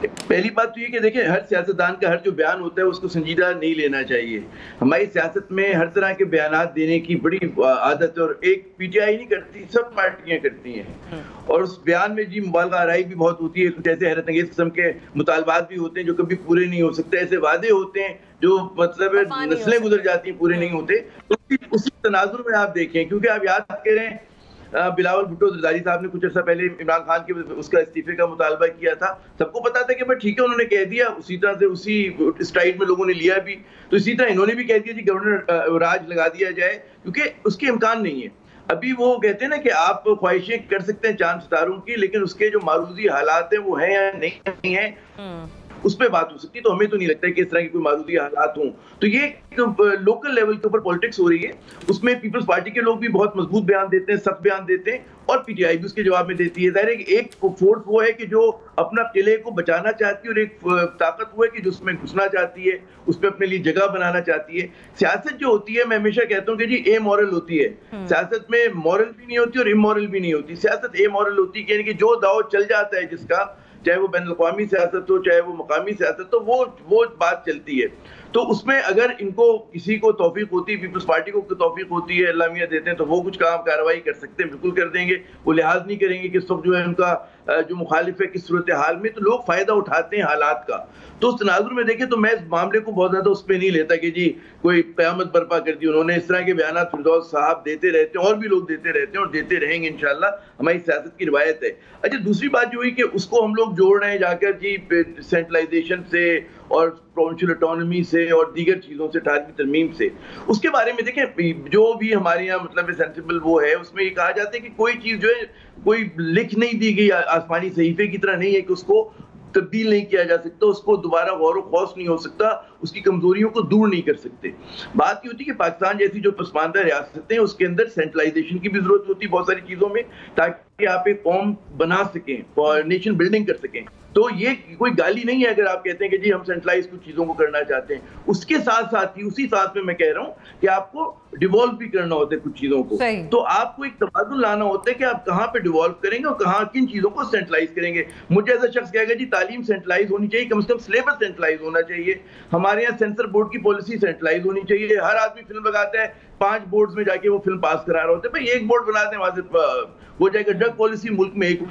पहली बात तो ये कि देखिए, हर सियासतदान का हर जो बयान होता है उसको संजीदा नहीं लेना चाहिए। हमारी सियासत में हर तरह के बयानात देने की बड़ी आदत है, और एक पीटीआई नहीं करती, सब पार्टियां करती हैं, और उस बयान में जी मुबालगा आराई भी बहुत होती है, कुछ ऐसे हैरत अंगेज किस्म के मुतालबात भी होते हैं जो कभी पूरे नहीं हो सकते, ऐसे वादे होते हैं जो मतलब नस्लें गुजर जाती हैं, पूरे नहीं होते। तो उसी तनाजुर में आप देखें, क्योंकि आप याद करें बिलावल भुट्टो जरदारी साहब ने कुछ अर्सा पहले इमरान खान के उसका इस्तीफे का मुतालबा किया था, सबको पता था कि भाई ठीक है, उन्होंने कह दिया, उसी तरह से उसी स्टाइल में लोगों ने लिया भी, तो इसी तरह इन्होंने भी कह दिया जी गवर्नर राज लगा दिया जाए, क्योंकि उसके इम्कान नहीं है। अभी वो कहते हैं ना कि आप ख्वाहिशें कर सकते हैं चांद सितारों की, लेकिन उसके जो मारूदी हालात हैं वो हैं या नहीं है उस पर बात हो सकती है। तो हमें तो नहीं लगता है कि इस तरह की कोई मारूदी हालात हों। तो ये लोकल लेवल के ऊपर पॉलिटिक्स हो रही है, उसमें पीपल्स पार्टी के लोग भी बहुत मजबूत बयान देते हैं, सख्त बयान देते हैं, और पीटीआई भी उसके जवाब में देती है। ज़ाहिर है कि एक फोर्स वो है कि जो अपना किले को बचाना चाहती है, और एक ताकत वो है कि जो उसमें घुसना चाहती है, उस पर अपने लिए जगह बनाना चाहती है। सियासत जो होती है, मैं हमेशा कहता हूँ कि जी ए मॉरल होती है, सियासत में मॉरल भी नहीं होती और इमॉरल भी नहीं होती। सियासत ए मॉरल होती है, यानी कि जो दाव चल जाता है जिसका, चाहे वो बैनुल-अक़वामी सियासत हो, चाहे वो मकामी सियासत हो, वो बात चलती है। तो उसमें अगर इनको किसी को तौफीक होती है, पीपल्स पार्टी को तौफीक होती है, अल्लामिया देते हैं, तो वो कुछ काम कार्रवाई कर सकते हैं, बिल्कुल कर देंगे। वो लिहाज नहीं करेंगे कि इस वक्त जो है उनका जो मुखालिफ है किस सूरत हाल में, तो लोग फायदा उठाते हैं हालात का। तो उस तनाजुर में देखें तो मैं इस मामले को बहुत ज्यादा उस पर नहीं लेता कि जी कोई क़यामत बर्पा कर दी उन्होंने। इस तरह के बयान फिरदौस साहब देते रहते हैं, और भी लोग देते रहते हैं और देते रहेंगे इंशाल्लाह, हमारी सियासत की रिवायत है। अच्छा, दूसरी बात जो हुई कि उसको हम लोग जोड़ रहे हैं जाकर जी सेंट्रलाइजेशन से और प्रोविंशियल ऑटोनॉमी से और दीगर चीज़ों से, 18वीं तरमीम से, उसके बारे में देखें जो भी हमारे यहाँ मतलब सेंसिबल वो है, उसमें ये कहा जाता है कि कोई चीज़ जो है कोई लिख नहीं दी गई आसमानी सहीफे की तरह नहीं है कि उसको तब्दील नहीं किया जा सकता, उसको दोबारा गौर खौस नहीं हो सकता, उसकी कमजोरियों को दूर नहीं कर सकते। बात ये होती है कि पाकिस्तान जैसी जो पसमानदा रियासतें हैं उसके अंदर सेंट्रलाइजेशन की भी जरूरत होती है बहुत सारी चीजों में, ताकि आप एक कौम बना सकें और नेशन बिल्डिंग कर सकें। तो ये कोई गाली नहीं है अगर आप कहते हैं कि जी हम सेंट्रलाइज कुछ चीजों को करना चाहते हैं। उसके साथ साथ ही उसी साथ में मैं कह रहा हूं कि आपको डिवॉल्व भी करना होता है कुछ चीजों को। तो आपको एक तबादुल लाना होता है कि आप कहां पे डिवॉल्व करेंगे और कहां किन चीजों को सेंट्रलाइज करेंगे। मुझे ऐसा शख्स कहेगा जी तालीम सेंट्रलाइज होनी चाहिए, कम से कम सिलेबस सेंट्रलाइज होना चाहिए, हमारे यहाँ सेंसर बोर्ड की पॉलिसी सेंट्रलाइज होनी चाहिए। हर आदमी फिल्म लगाता है, 5 बोर्ड्स में जाके वो फिल्म पास करा रहा होता है, भाई एक बोर्ड बना दें, वहां से हो जाएगा। ड्रग पॉलिसी मुल्क में एक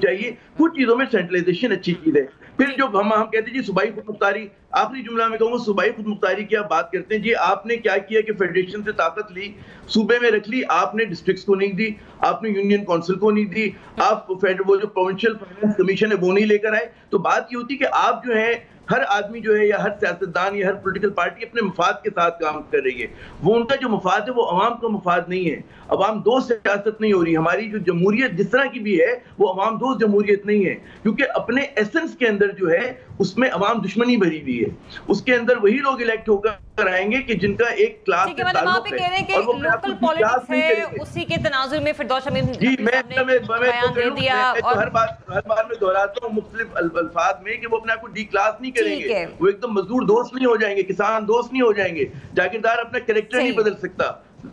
चाहिए। कुछ चीजों में सेंट्रलाइजेशन अच्छी चीज है। फिर जो हम कहते हैं जी सूबाई खुदमुख्तारी, आखिरी जुमला में कहूंगा सूबाई खुदमुख्तारी की आप बात करते हैं जी, आपने क्या किया कि फेडरेशन से ताकत ली, सूबे में रख ली, आपने डिस्ट्रिक्ट्स को नहीं दी, आपने यूनियन काउंसिल को नहीं दी, आप वो जो प्रोविंशियल फाइनेंस कमीशन है वो नहीं लेकर आए। तो बात ये होती है कि आप जो है हर आदमी जो है या हर सियासतदान या हर पॉलिटिकल पार्टी अपने मफाद के साथ काम कर रही है। वो उनका जो मफाद है वो अवाम का मफाद नहीं है। अवाम दोस्त सियासत नहीं हो रही। हमारी जो जमहूरियत जिस तरह की भी है वो अवाम दोस्त जमहूरियत नहीं है, क्योंकि अपने एसेंस के अंदर जो है उसमें अवाम दुश्मनी भरी हुई है। उसके अंदर वही लोग इलेक्ट होकर आएंगे कि जिनका एक क्लास ठीक है, मतलब आप कह रहे हैं कि लोकल पॉलिटिक्स है, उसी के तनाजुर में फिरदौस शमीम जी बयान दे दिया और हर बार में दोहराता हूँ मुख्तलिफ अल्फाज में कि वो अपने आप को डी क्लास नहीं करेंगे, वो एकदम मजदूर दोस्त नहीं हो जाएंगे, किसान दोस्त नहीं हो जाएंगे, जागीरदार अपना कैरेक्टर नहीं बदल सकता,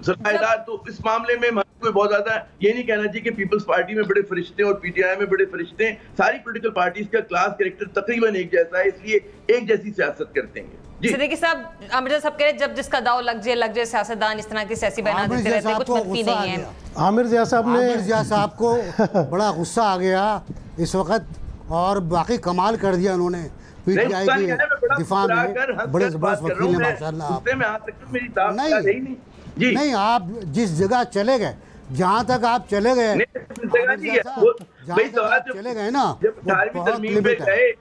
सरमाएदार। तो इस मामले में कोई बहुत ज्यादा ये नहीं कहना चाहिए कि पीपल्स पार्टी में बड़े फरिश्ते और पीटीआई में बड़े फरिश्ते हैं। सारी पॉलिटिकल पार्टीज का क्लास कैरेक्टर तकरीबन एक जैसा है, इसलिए एक जैसी सियासत करते हैं। सिद्दीकी साहब, आमिर साहब कह रहे जब जिसका दाव लग जाए सियासतदान इस तरह की सियासी बयान देते रहते हैं, कुछ मनफी नहीं है। आमिर ज़िया साहब को बड़ा गुस्सा आ गया इस वक्त और बाकी कमाल कर दिया उन्होंने पीटीआई के दिफा में। बड़े जबरदस्त वकील हैं माशाल्लाह। नहीं, आप जिस जगह चले गए, जहाँ तक आप चले गए, चले गए ना, बहुत लिमिट है,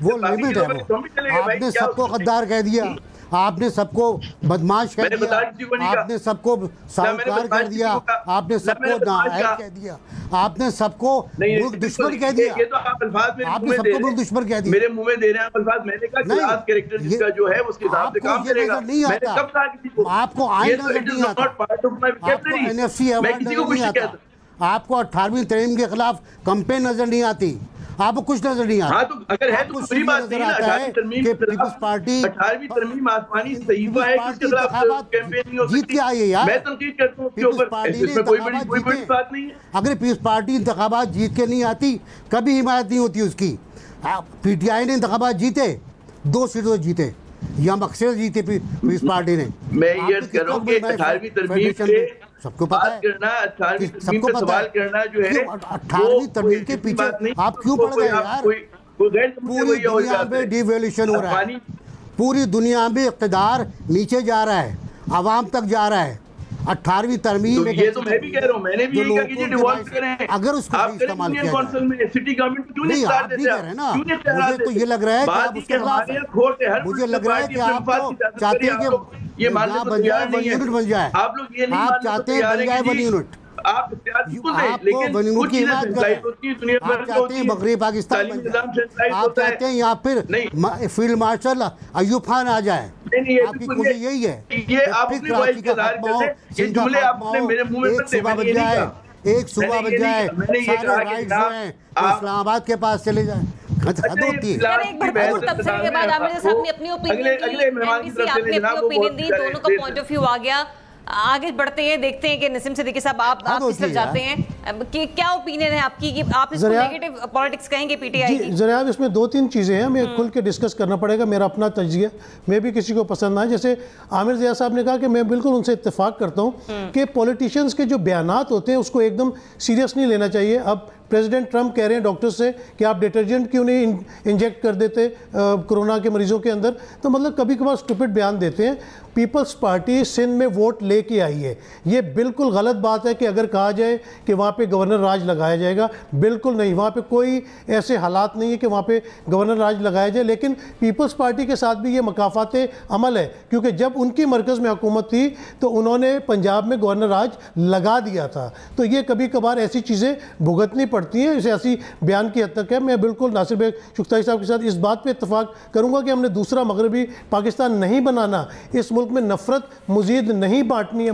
वो लिमिट है। वो आपने सबको गद्दार कह दिया, आपने सबको बदमाश कह दिया, आपने सबको साहूकार कह दिया, आपने सबको नाअहल कह दिया, आपने सबको मुल्क दुश्मन कह दिया। ये तो आप अल्फाज में आपने सबको मुल्क दुश्मन कह दिया। मेरे मुंह में दे रहे हैं अल्फाज। मैंने कहा क्लास कैरेक्टर जिसका जो है उसके हिसाब से काम करेगा। नहीं आता आपको, आइन नजर नहीं आता आपको, NFC अवार्ड नजर नहीं आता आपको, 18वीं तरमीम के खिलाफ कंपेन नजर नहीं आती आपको, कुछ नजर नहीं आता। हाँ, तो अगर है तो बुरी बात नहीं ना। 18वीं तरमीम के पीपल्स पार्टी 18वीं तरमीम आसमानी सहीफा है, उसके खिलाफ कैंपेन नहीं हो सकती। जीत के आई है यार। मैं तनकीद करता हूं उसके ऊपर, इसमें कोई बड़ी बात नहीं है। अगर पीपल्स पार्टी इंतखाबात जीत के नहीं आती, कभी हिमायत नहीं होती उसकी। पीटीआई ने इंतखाबात जीते, 2 सीटों जीते, या मकसद जीते पीपल्स पार्टी ने। मैं ये कह रहा हूं कि 18वीं तरमीम के सबको पता है, सबको सवाल करना जो है 18वीं तरमीम के पीछे आप क्यों पड़ गए यार? पूरी दुनिया में डिवैल्यूएशन हो रहा है, पूरी दुनिया में इक़्तिदार नीचे जा रहा है, आवाम तक जा रहा है। 18वीं तरमीम ये तो मैं भी कह रहा हूं, मैंने भी यही कहा कि डिवॉल्व करें। अगर उसको इस्तेमाल किया जाए में सिटी गवर्नमेंट क्यों नहीं आप भी कह रहे हैं ना, मुझे तो ये लग रहा है कि आप उसके खिलाफ, मुझे लग रहा है कि आप तो चाहते हैं कि ये मानना बन जाए, 1 यूनिट बन जाए। आप लोग ये नहीं आप चाहते हैं बन जाए 1 यूनिट, आप चाहते हैं बकरी पाकिस्तान बन जाए, आप चाहते हैं यहाँ फिर फील्ड मार्शल अयूब खान आ जाए। आपकी कोशिश यही है ये आप कराची का खात्मा हो, जुमले आपने मेरे मुंह में एक सूबा बन जाए, एक सूबा बन जाए, सारे राइट्स जो हैं इस्लामाबाद के पास चले जाए। दोनों का पॉइंट ऑफ व्यू आ गया। आगे बढ़ते हैं, देखते हैं कि नसीम सिद्दीकी साहब आप किस तरफ जाते हैं, कि क्या ओपिनियन है आपकी कि आप इसको नेगेटिव पॉलिटिक्स कहेंगे पीटीआई की? जरा इसमें 2-3 चीज़ें हैं, हमें खुल के डिस्कस करना पड़ेगा। मेरा अपना तजिया मैं भी किसी को पसंद ना है, जैसे आमिर ज़िया साहब ने कहा कि मैं बिल्कुल उनसे इत्तेफाक करता हूँ कि पॉलिटिशियंस के जो बयानात होते हैं उसको एकदम सीरियस नहीं लेना चाहिए। अब प्रेसिडेंट ट्रंप कह रहे हैं डॉक्टर से कि आप डिटर्जेंट क्यों नहीं इंजेक्ट कर देते कोरोना के मरीजों के अंदर, तो मतलब कभी कभार स्टूपिड बयान देते हैं। पीपल्स पार्टी सिंध में वोट लेके आई है, ये बिल्कुल गलत बात है कि अगर कहा जाए कि वहाँ पे गवर्नर राज लगाया जाएगा, बिल्कुल नहीं, वहाँ पे कोई ऐसे हालात नहीं है कि वहाँ पे गवर्नर राज लगाया जाए। लेकिन पीपल्स पार्टी के साथ भी ये मकाफात अमल है, क्योंकि जब उनकी मरकज़ में हुकूमत थी तो उन्होंने पंजाब में गवर्नर राज लगा दिया था। तो ये कभी कभार ऐसी चीज़ें भुगतनी पड़ती हैं, सियासी बयान की हद तक है। मैं बिल्कुल नासिर भाई शुक्ताई साहब के साथ इस बात पर इत्तफाक करूँगा कि हमने दूसरा मगरबी पाकिस्तान नहीं बनाना, इस मुल्क में नफरत मजीद नहीं बांटनी,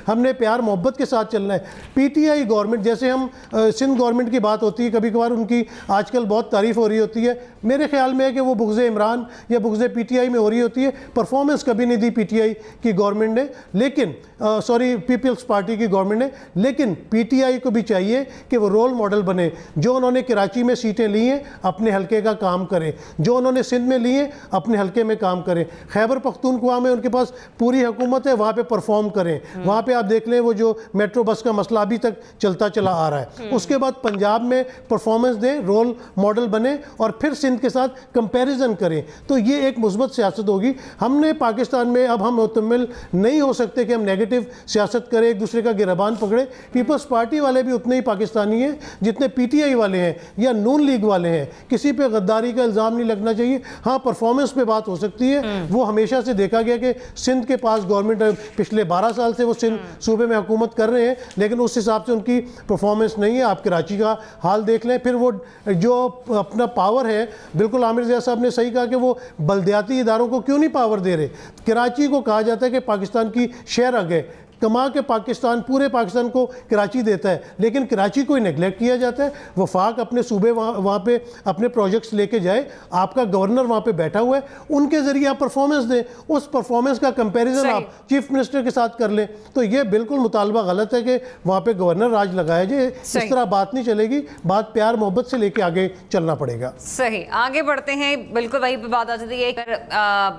हमने प्यार मोहब्बत के साथ चलना है। पीटीआई गवर्नमेंट, जैसे हम सिंध गवर्नमेंट की बात होती है, कभी कभार उनकी आजकल बहुत तारीफ हो रही होती है, मेरे ख्याल में है कि वो बुग़्ज़ इमरान या बुग़्ज़ पीटीआई में हो रही होती है। परफॉर्मेंस कभी नहीं दी पीटीआई की गवर्नमेंट ने, लेकिन पीपल्स पार्टी की गवर्नमेंट ने, लेकिन पीटीआई को भी चाहिए कि वो रोल मॉडल बने। जो उन्होंने कराची में सीटें ली हैं अपने हल्के का काम करें, जो उन्होंने सिंध में ली हैं अपने हल्के में काम करें। खैबर पख्तूनख्वा में उनके पास पूरी हुकूमत है, वहाँ पे परफॉर्म करें। वहाँ पे आप देख लें वो जो मेट्रो बस का मसला अभी तक चलता चला आ रहा है। उसके बाद पंजाब में परफॉर्मेंस दें, रोल मॉडल बने और फिर सिंध के साथ कंपैरिजन करें, तो ये एक मुस्बत सियासत होगी। हमने पाकिस्तान में अब हम मुतमिल नहीं हो सकते कि हम नेगेटिव सियासत करें, एक दूसरे का गिरबान पकड़े। पीपल्स पार्टी वाले भी उतने ही पाकिस्तानी हैं जितने जितने PTI वाले हैं या नून लीग वाले हैं, किसी पे गद्दारी का इल्ज़ाम नहीं लगना चाहिए। हाँ, परफॉर्मेंस पे बात हो सकती है, वो हमेशा से देखा गया कि सिंध के पास गवर्नमेंट पिछले 12 साल से वो सिंध सूबे में हुकूमत कर रहे हैं, लेकिन उस हिसाब से उनकी परफॉर्मेंस नहीं है। आप कराची का हाल देख लें। फिर वो जो अपना पावर है, बिल्कुल आमिर ज़िया साहब ने सही कहा कि वो बल्दियाती इदारों को क्यों नहीं पावर दे रहे। कराची को कहा जाता है कि पाकिस्तान की शहरग है, कमा के पाकिस्तान पूरे पाकिस्तान को कराची देता है, लेकिन कराची को ही नेगलेक्ट किया जाता है। वफाक अपने सूबे वहाँ पे अपने प्रोजेक्ट्स लेके जाए, आपका गवर्नर वहाँ पे बैठा हुआ है, उनके ज़रिए आप परफॉर्मेंस दें, उस परफॉर्मेंस का कंपैरिजन आप चीफ मिनिस्टर के साथ कर लें। तो ये बिल्कुल मुतालबा गलत है कि वहाँ पे गवर्नर राज लगाया जाए। इस तरह बात नहीं चलेगी, बात प्यार मोहब्बत से लेके आगे चलना पड़ेगा। सही, आगे बढ़ते हैं। बिल्कुल वही बात आ जाती है,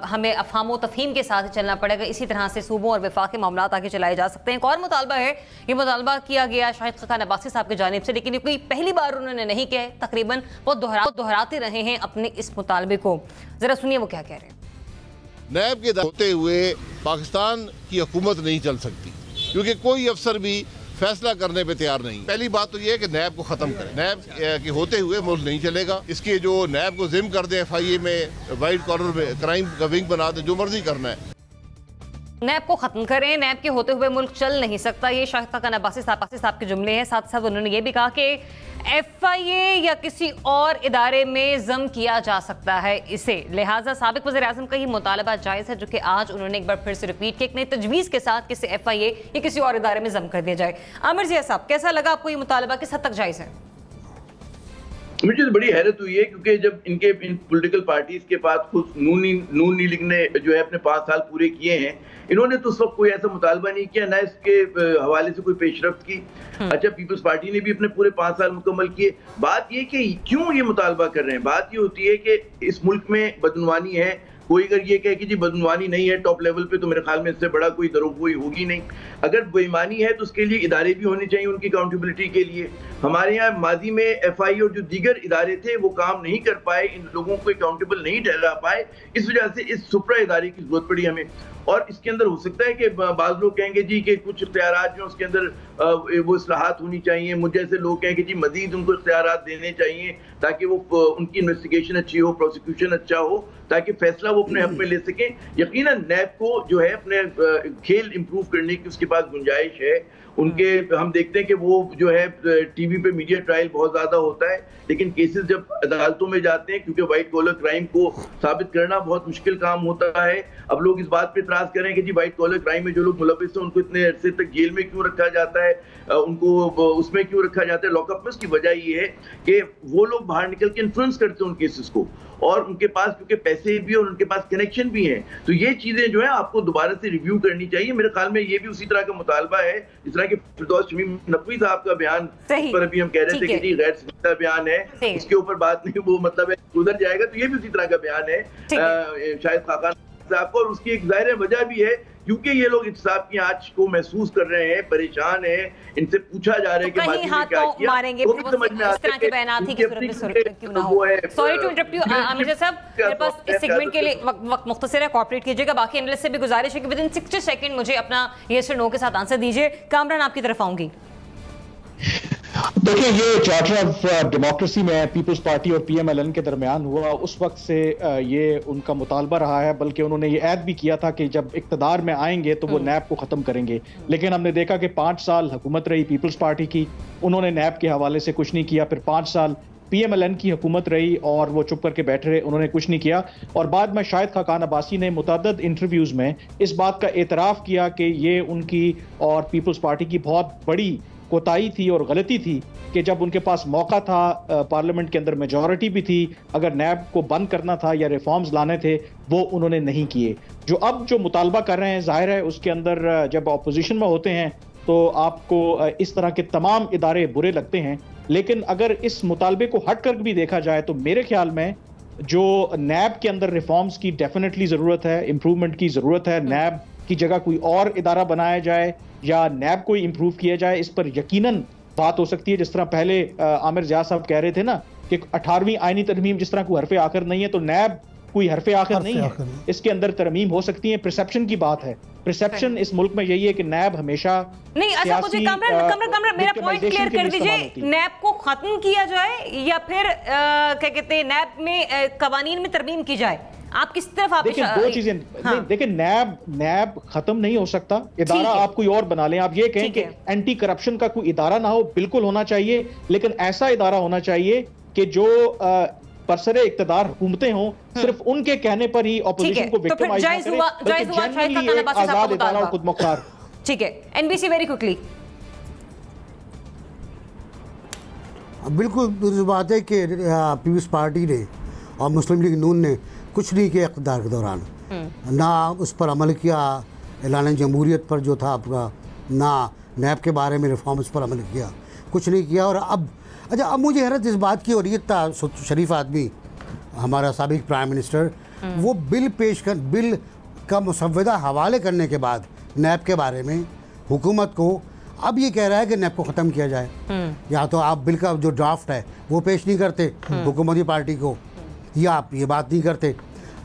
हमें अफहाम तफहीम के साथ चलना पड़ेगा। इसी तरह से सूबों और वफाक के मामला आगे चलाए जा सकते हैं। एक और मुतालबा है, ये मुतालबा किया गया शाहिद खान अब्बासी साहब की जानिब से, लेकिन ये कोई पहली बार उन्होंने नहीं किया है, तकरीबन वो दोहराते रहे हैं अपने इस मुतालबे को। जरा सुनिए वो क्या कह रहे हैं। नैब के होते हुए पाकिस्तान की हुकूमत नहीं चल सकती, क्योंकि कोई अफसर भी फैसला करने पे तैयार नहीं। पहली बात तो ये है कि नैब को खत्म करें। नैब के होते हुए मुल्क नहीं चलेगा। इसके जो नैब को जिम कर दे, FIA में वाइट कॉलर में क्राइम का विंग बना दे, जो मर्जी करना है। नैब को खत्म करें, नैब के होते हुए मुल्क चल नहीं सकता, ये शाहिद खान अब्बासी साहब के जुमले हैं। साथ साथ उन्होंने ये भी कहा कि FIA या किसी और इदारे में जम किया जा सकता है इसे, लिहाजा साबिक वज़ीर आज़म का ही मुतालबा जायज़ है, जो कि आज उन्होंने एक बार फिर से रिपीट किया, एक नई तजवीज़ के साथ किसी FIA या किसी और इदारे में जम कर दिया जाए। आमिर ज़िया साहब, कैसा लगा आपको ये मुतालबा, किस हद तक जायज़ है? मुझे तो बड़ी हैरत हुई है, क्योंकि जब इन पॉलिटिकल पार्टीज के पास खुद नून लीग ने जो है अपने 5 साल पूरे किए हैं, इन्होंने तो उस वक्त कोई ऐसा मुतालबा नहीं किया, ना इसके हवाले से कोई पेशरफ्त की। अच्छा, पीपल्स पार्टी ने भी अपने पूरे 5 साल मुकम्मल किए। बात ये कि क्यों ये मुतालबा कर रहे हैं, बात ये होती है कि इस मुल्क में बदनवानी है। कोई अगर ये कहे कि जी बदनवानी नहीं है टॉप लेवल पे, तो मेरे ख्याल में इससे बड़ा कोई दरोगोई होगी नहीं। अगर बेईमानी है तो उसके लिए इदारे भी होने चाहिए उनकी अकाउंटेबिलिटी के लिए। हमारे यहाँ माजी में FI और जो दीगर इदारे थे वो काम नहीं कर पाए, इन लोगों को अकाउंटेबल नहीं ठहरा पाए, इस वजह से इस सुपरा इदारे की जरूरत पड़ी हमें। और इसके अंदर हो सकता है कि बाज लोग कहेंगे जी कि कुछ इख्तियारात जो उसके अंदर वो इस्लाहात होनी चाहिए, मुझे जैसे लोग कहेंगे जी मजीद उनको इख्तियारात देने चाहिए ताकि वो उनकी इन्वेस्टिगेशन अच्छी हो, प्रोसिक्यूशन अच्छा हो, ताकि फैसला वो अपने हक में ले सकें। यकीनन नैब को जो है अपने खेल इंप्रूव करने की उसके पास गुंजाइश है। उनके हम देखते हैं कि वो जो है टीवी पे मीडिया ट्रायल बहुत ज्यादा होता है, लेकिन केसेस जब अदालतों में जाते हैं, क्योंकि व्हाइट कॉलर क्राइम को साबित करना बहुत मुश्किल काम होता है। अब लोग इस बात पे इतराज करें कि जी व्हाइट कॉलर क्राइम में जो लोग मुलविस हैं उनको इतने अरसे तक जेल में क्यों रखा जाता है, उनको उसमें क्यों रखा जाता है लॉकअप में। उसकी वजह ये है कि वो लोग बाहर निकल के इन्फ्लुएंस करते हैं उन केसेस को, और उनके पास क्योंकि पैसे भी और उनके पास कनेक्शन भी हैं, तो ये चीजें जो है आपको दोबारा से रिव्यू करनी चाहिए। मेरे ख्याल में ये भी उसी तरह का मुतालबा है जिस तरह के फिरदौस शमीम नकवी साहब का बयान पर अभी हम कह रहे थे कि जी गैर संजीदा बयान है, उसके ऊपर बात नहीं, वो मतलब है उधर जाएगा, तो ये भी उसी तरह का बयान है शाहिद खान साहब को। और उसकी एक जाहिर वजह भी है क्योंकि ये लोग इंसाफ की आंच को महसूस कर रहे हैं, परेशान हैं, इनसे पूछा जा रहा है कि क्या किया, मारेंगे, वो भी समझ में आता है कि बयानात ही की सूरत में क्यों ना हो। Sorry to interrupt you Aamir sahab, मेरे पास इस सेगमेंट के लिए वक्त मुख्तसर है, कोऑपरेट कीजिएगा। बाकी एनालिस्ट से भी गुजारिश है कि विदिन 60 सेकंड मुझे अपना यस और नो के साथ आंसर दीजिए। कामरान, आपकी तरफ आऊंगी। देखिए, ये चार्टर ऑफ डेमोक्रेसी में पीपल्स पार्टी और PMLN के दरमियान हुआ, उस वक्त से ये उनका मुतालबा रहा है, बल्कि उन्होंने ये ऐद भी किया था कि जब इक़्तिदार में आएंगे तो वो नैब को ख़त्म करेंगे। लेकिन हमने देखा कि 5 साल हुकूमत रही पीपल्स पार्टी की, उन्होंने नैब के हवाले से कुछ नहीं किया। फिर 5 साल PMLN की हुकूमत रही और वो चुप करके बैठे रहे, उन्होंने कुछ नहीं किया। और बाद में शाहिद खान अब्बासी ने मुतअद्दिद इंटरव्यूज़ में इस बात का एतराफ़ किया कि ये उनकी और पीपल्स पार्टी की बहुत बड़ी कोताही थी और गलती थी कि जब उनके पास मौका था, पार्लियामेंट के अंदर मेजॉरिटी भी थी, अगर नैब को बंद करना था या रिफॉर्म्स लाने थे वो उन्होंने नहीं किए। जो अब जो मुतालबा कर रहे हैं, जाहिर है उसके अंदर जब अपोजिशन में होते हैं तो आपको इस तरह के तमाम इदारे बुरे लगते हैं, लेकिन अगर इस मुतालबे को हट कर भी देखा जाए तो मेरे ख्याल में जो नैब के अंदर रिफॉर्म्स की डेफिनेटली ज़रूरत है, इम्प्रूवमेंट की ज़रूरत है। नैब की जगह कोई और इदारा बनाया जाए या नैब को इम्प्रूव किया जाए, इस पर यकीनन बात हो सकती है। जिस तरह पहले आमिर ज़िया साहब कह रहे थे ना कि 18वीं आईनी तरमीम जिस तरह कोई हरफ आखिर नहीं है, तो नैब कोई हरफे आखिर नहीं है, इसके अंदर तरमीम हो सकती है। परसेप्शन की बात है, परसेप्शन इस मुल्क में यही है कि नैब हमेशा नहीं। अच्छा, मुझे कमरा मेरा पॉइंट क्लियर कर दीजिए, नैब को खत्म किया जाए या फिर क्या कहते हैं नैब में कवानीन में तरमीम की जाए, आप किस तरफ आप? देखिए दो चीजें, देखिए नैब खत्म नहीं हो सकता, इदारा आप कोई और बना लें। आप ये कहें कि एंटी करप्शन का कोई इदारा ना हो, बिल्कुल होना चाहिए, लेकिन ऐसा इदारा होना चाहिए कि जो बरसरे इक्तदार हुकूमतें हों, सिर्फ उनके कहने पर ही ऑपोजिशन को विक्टिमाइज ना करें, बल्कि जेन्युइनली एक आजाद इदारा और खुद मुख्तार। ठीक है, एनबीसी वेरी क्विकली। बिल्कुल दुरुस्त बात है कि पीपल्स पार्टी ने और मुस्लिम लीग नून ने कुछ नहीं किया इक़्तिदार के दौरान, ना उस पर अमल किया, ऐलान जमहूरियत पर जो था आपका, ना नैब के बारे में रिफॉर्म्स पर अमल किया, कुछ नहीं किया। और अब अच्छा, अब मुझे हैरत इस बात की हो रही है, शरीफ आदमी हमारा साबिक प्राइम मिनिस्टर, वो बिल का मुसव्वदा हवाले करने के बाद नैब के बारे में हुकूमत को अब ये कह रहा है कि नैब को ख़त्म किया जाए। या तो आप बिल का जो ड्राफ्ट है वो पेश नहीं करते हुकूमती पार्टी को, या आप ये बात नहीं करते।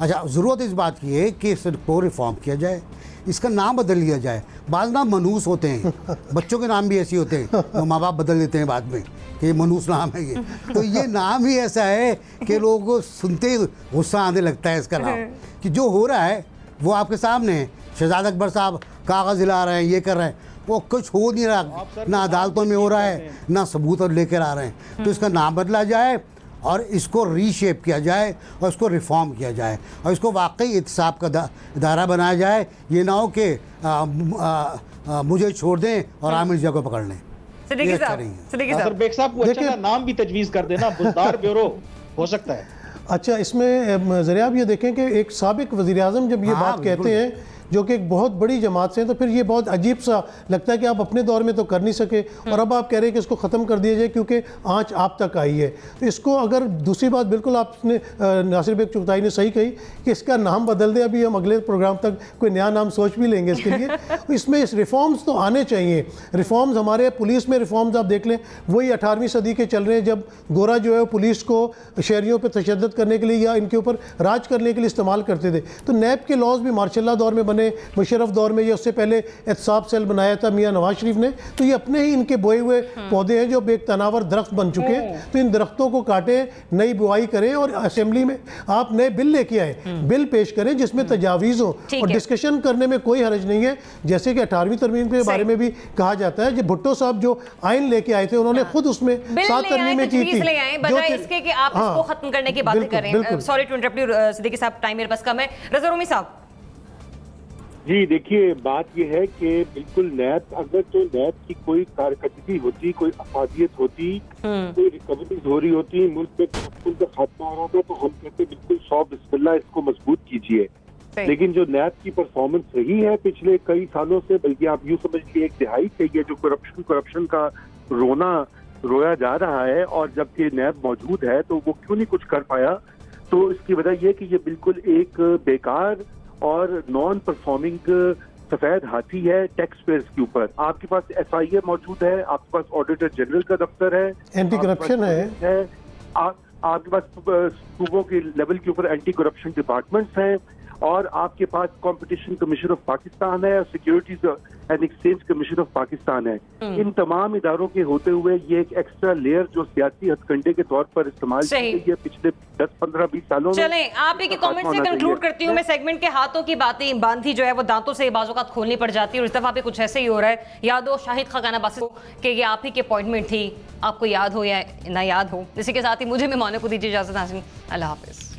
अच्छा, ज़रूरत इस बात की है कि इसको रिफॉर्म किया जाए, इसका नाम बदल लिया जाए। बाद नाम मनूस होते हैं, बच्चों के नाम भी ऐसे होते हैं, वो माँ बाप बदल देते हैं बाद में कि मनूस नाम है ये। तो ये नाम ही ऐसा है कि लोगों को सुनते ही गुस्सा आने लगता है इसका नाम, कि जो हो रहा है वो आपके सामने है। शहजाद अकबर साहब कागज़ हिला रहे हैं, ये कर रहे हैं, वो कुछ हो नहीं रहा, ना अदालतों में हो रहा है, ना सबूत और लेकर आ रहे हैं। तो इसका नाम बदला जाए और इसको रीशेप किया जाए और इसको रिफॉर्म किया जाए और इसको वाकई इत्तेसाब का इदारा बनाया जाए। ये ना हो कि मुझे छोड़ दें और आमिर जगह पकड़ लें। सिद्दीकी साहब को अच्छा नाम भी तजवीज़ कर देना, बुज़दार ब्यूरो हो सकता है। अच्छा, इसमें ज़रिया आप ये देखें कि एक साबिक वज़ीर-ए-आज़म जब ये बात कहते हैं जो कि एक बहुत बड़ी जमात से हैं, तो फिर ये बहुत अजीब सा लगता है कि आप अपने दौर में तो कर नहीं सके और अब आप कह रहे हैं कि इसको ख़त्म कर दिया जाए क्योंकि आँच आप तक आई है। तो इसको अगर दूसरी बात बिल्कुल आपने नासिर बेग चुगताई ने सही कही कि इसका नाम बदल दें, अभी हम अगले प्रोग्राम तक कोई नया नाम सोच भी लेंगे इसके लिए। इसमें इस रिफॉर्म्स तो आने चाहिए। रिफॉर्म्स हमारे पुलिस में रिफॉर्म्स आप देख लें, वही 18वीं सदी के चल रहे हैं, जब गोरा जो है पुलिस को शहरियों पर तशद्दुद करने के लिए या इनके ऊपर राज करने के लिए इस्तेमाल करते थे। तो नैब के लॉज भी मार्शल दौर में बने, मुशर्रफ दौर में, या उससे पहले एहतसाब सेल बनाया था मियां नवाज शरीफ ने। तो ये अपने ही इनके बोए हुए पौधे हैं जो बेतनावर दरख्त बन चुके हैं। तो इन दरख्तों को काटें, नई बुआई करें और असेंबली में आप नए बिल लेके आए, बिल पेश करें जिसमें तजावीज़ हो और डिस्कशन करने में कोई हर्ज नहीं है। जैसे कि 18वीं तरमीम के बारे में भी कहा जाता है, जो भुट्टो साहब जो आइन लेके आए थे उन्होंने खुद उसमें 7 तरमीमें की थी, बजाय इसके कि आप इसको खत्म करने की बातें करें। Sorry to interrupt you Siddiqui sahab, time मेरे पास कम है। रज़ा रूमी साहब जी, देखिए बात यह है कि बिल्कुल नैब, अगर तो नैब की कोई कारकर्दगी होती, कोई अफादियत होती, कोई रिकवरीज हो रही होती, मुल्क में करप्शन का खात्मा हो रहा था, तो हम कहते बिल्कुल 100 बिस्मिल्लाह इसको मजबूत कीजिए। लेकिन जो नैब की परफॉर्मेंस रही है पिछले कई सालों से, बल्कि आप यूँ समझ लीजिए 1 दिहाई से ये जो करप्शन का रोया जा रहा है, और जबकि नैब मौजूद है तो वो क्यों नहीं कुछ कर पाया। तो इसकी वजह यह कि ये बिल्कुल एक बेकार और नॉन परफॉर्मिंग सफेद हाथी है टैक्स पेयर्स के ऊपर। आपके पास FIA मौजूद है, आपके पास ऑडिटर जनरल का दफ्तर है, एंटी करप्शन है, आपके पास सूबों के लेवल के ऊपर एंटी करप्शन डिपार्टमेंट्स हैं, और आपके पास कंपटीशन कमीशन ऑफ पाकिस्तान है, securities and exchange commission of Pakistan है। इन तमाम इदारों के होते हुए ये एक एक्स्ट्रा लेयर जो सियासी हथकंडे के तौर पर इस्तेमाल की गई है पिछले 10, 15, 20 सालों में। चलें, आप ही के कमेंट से कंक्लूड करती हूँ मैं सेगमेंट के। हाथों की बातें बांधी जो है वो दांतों से बाजों का खोलनी पड़ जाती है, और इस दफा पे कुछ ऐसे ही हो रहा है। याद हो शाहिद खाकाना बासी कि ये आप ही की अपॉइंटमेंट थी, आपको याद हो या ना याद हो। इसी के साथ ही मुझे मेहमानों को दीजिए इजाजत। नाज़रीन, अल्लाह हाफिज।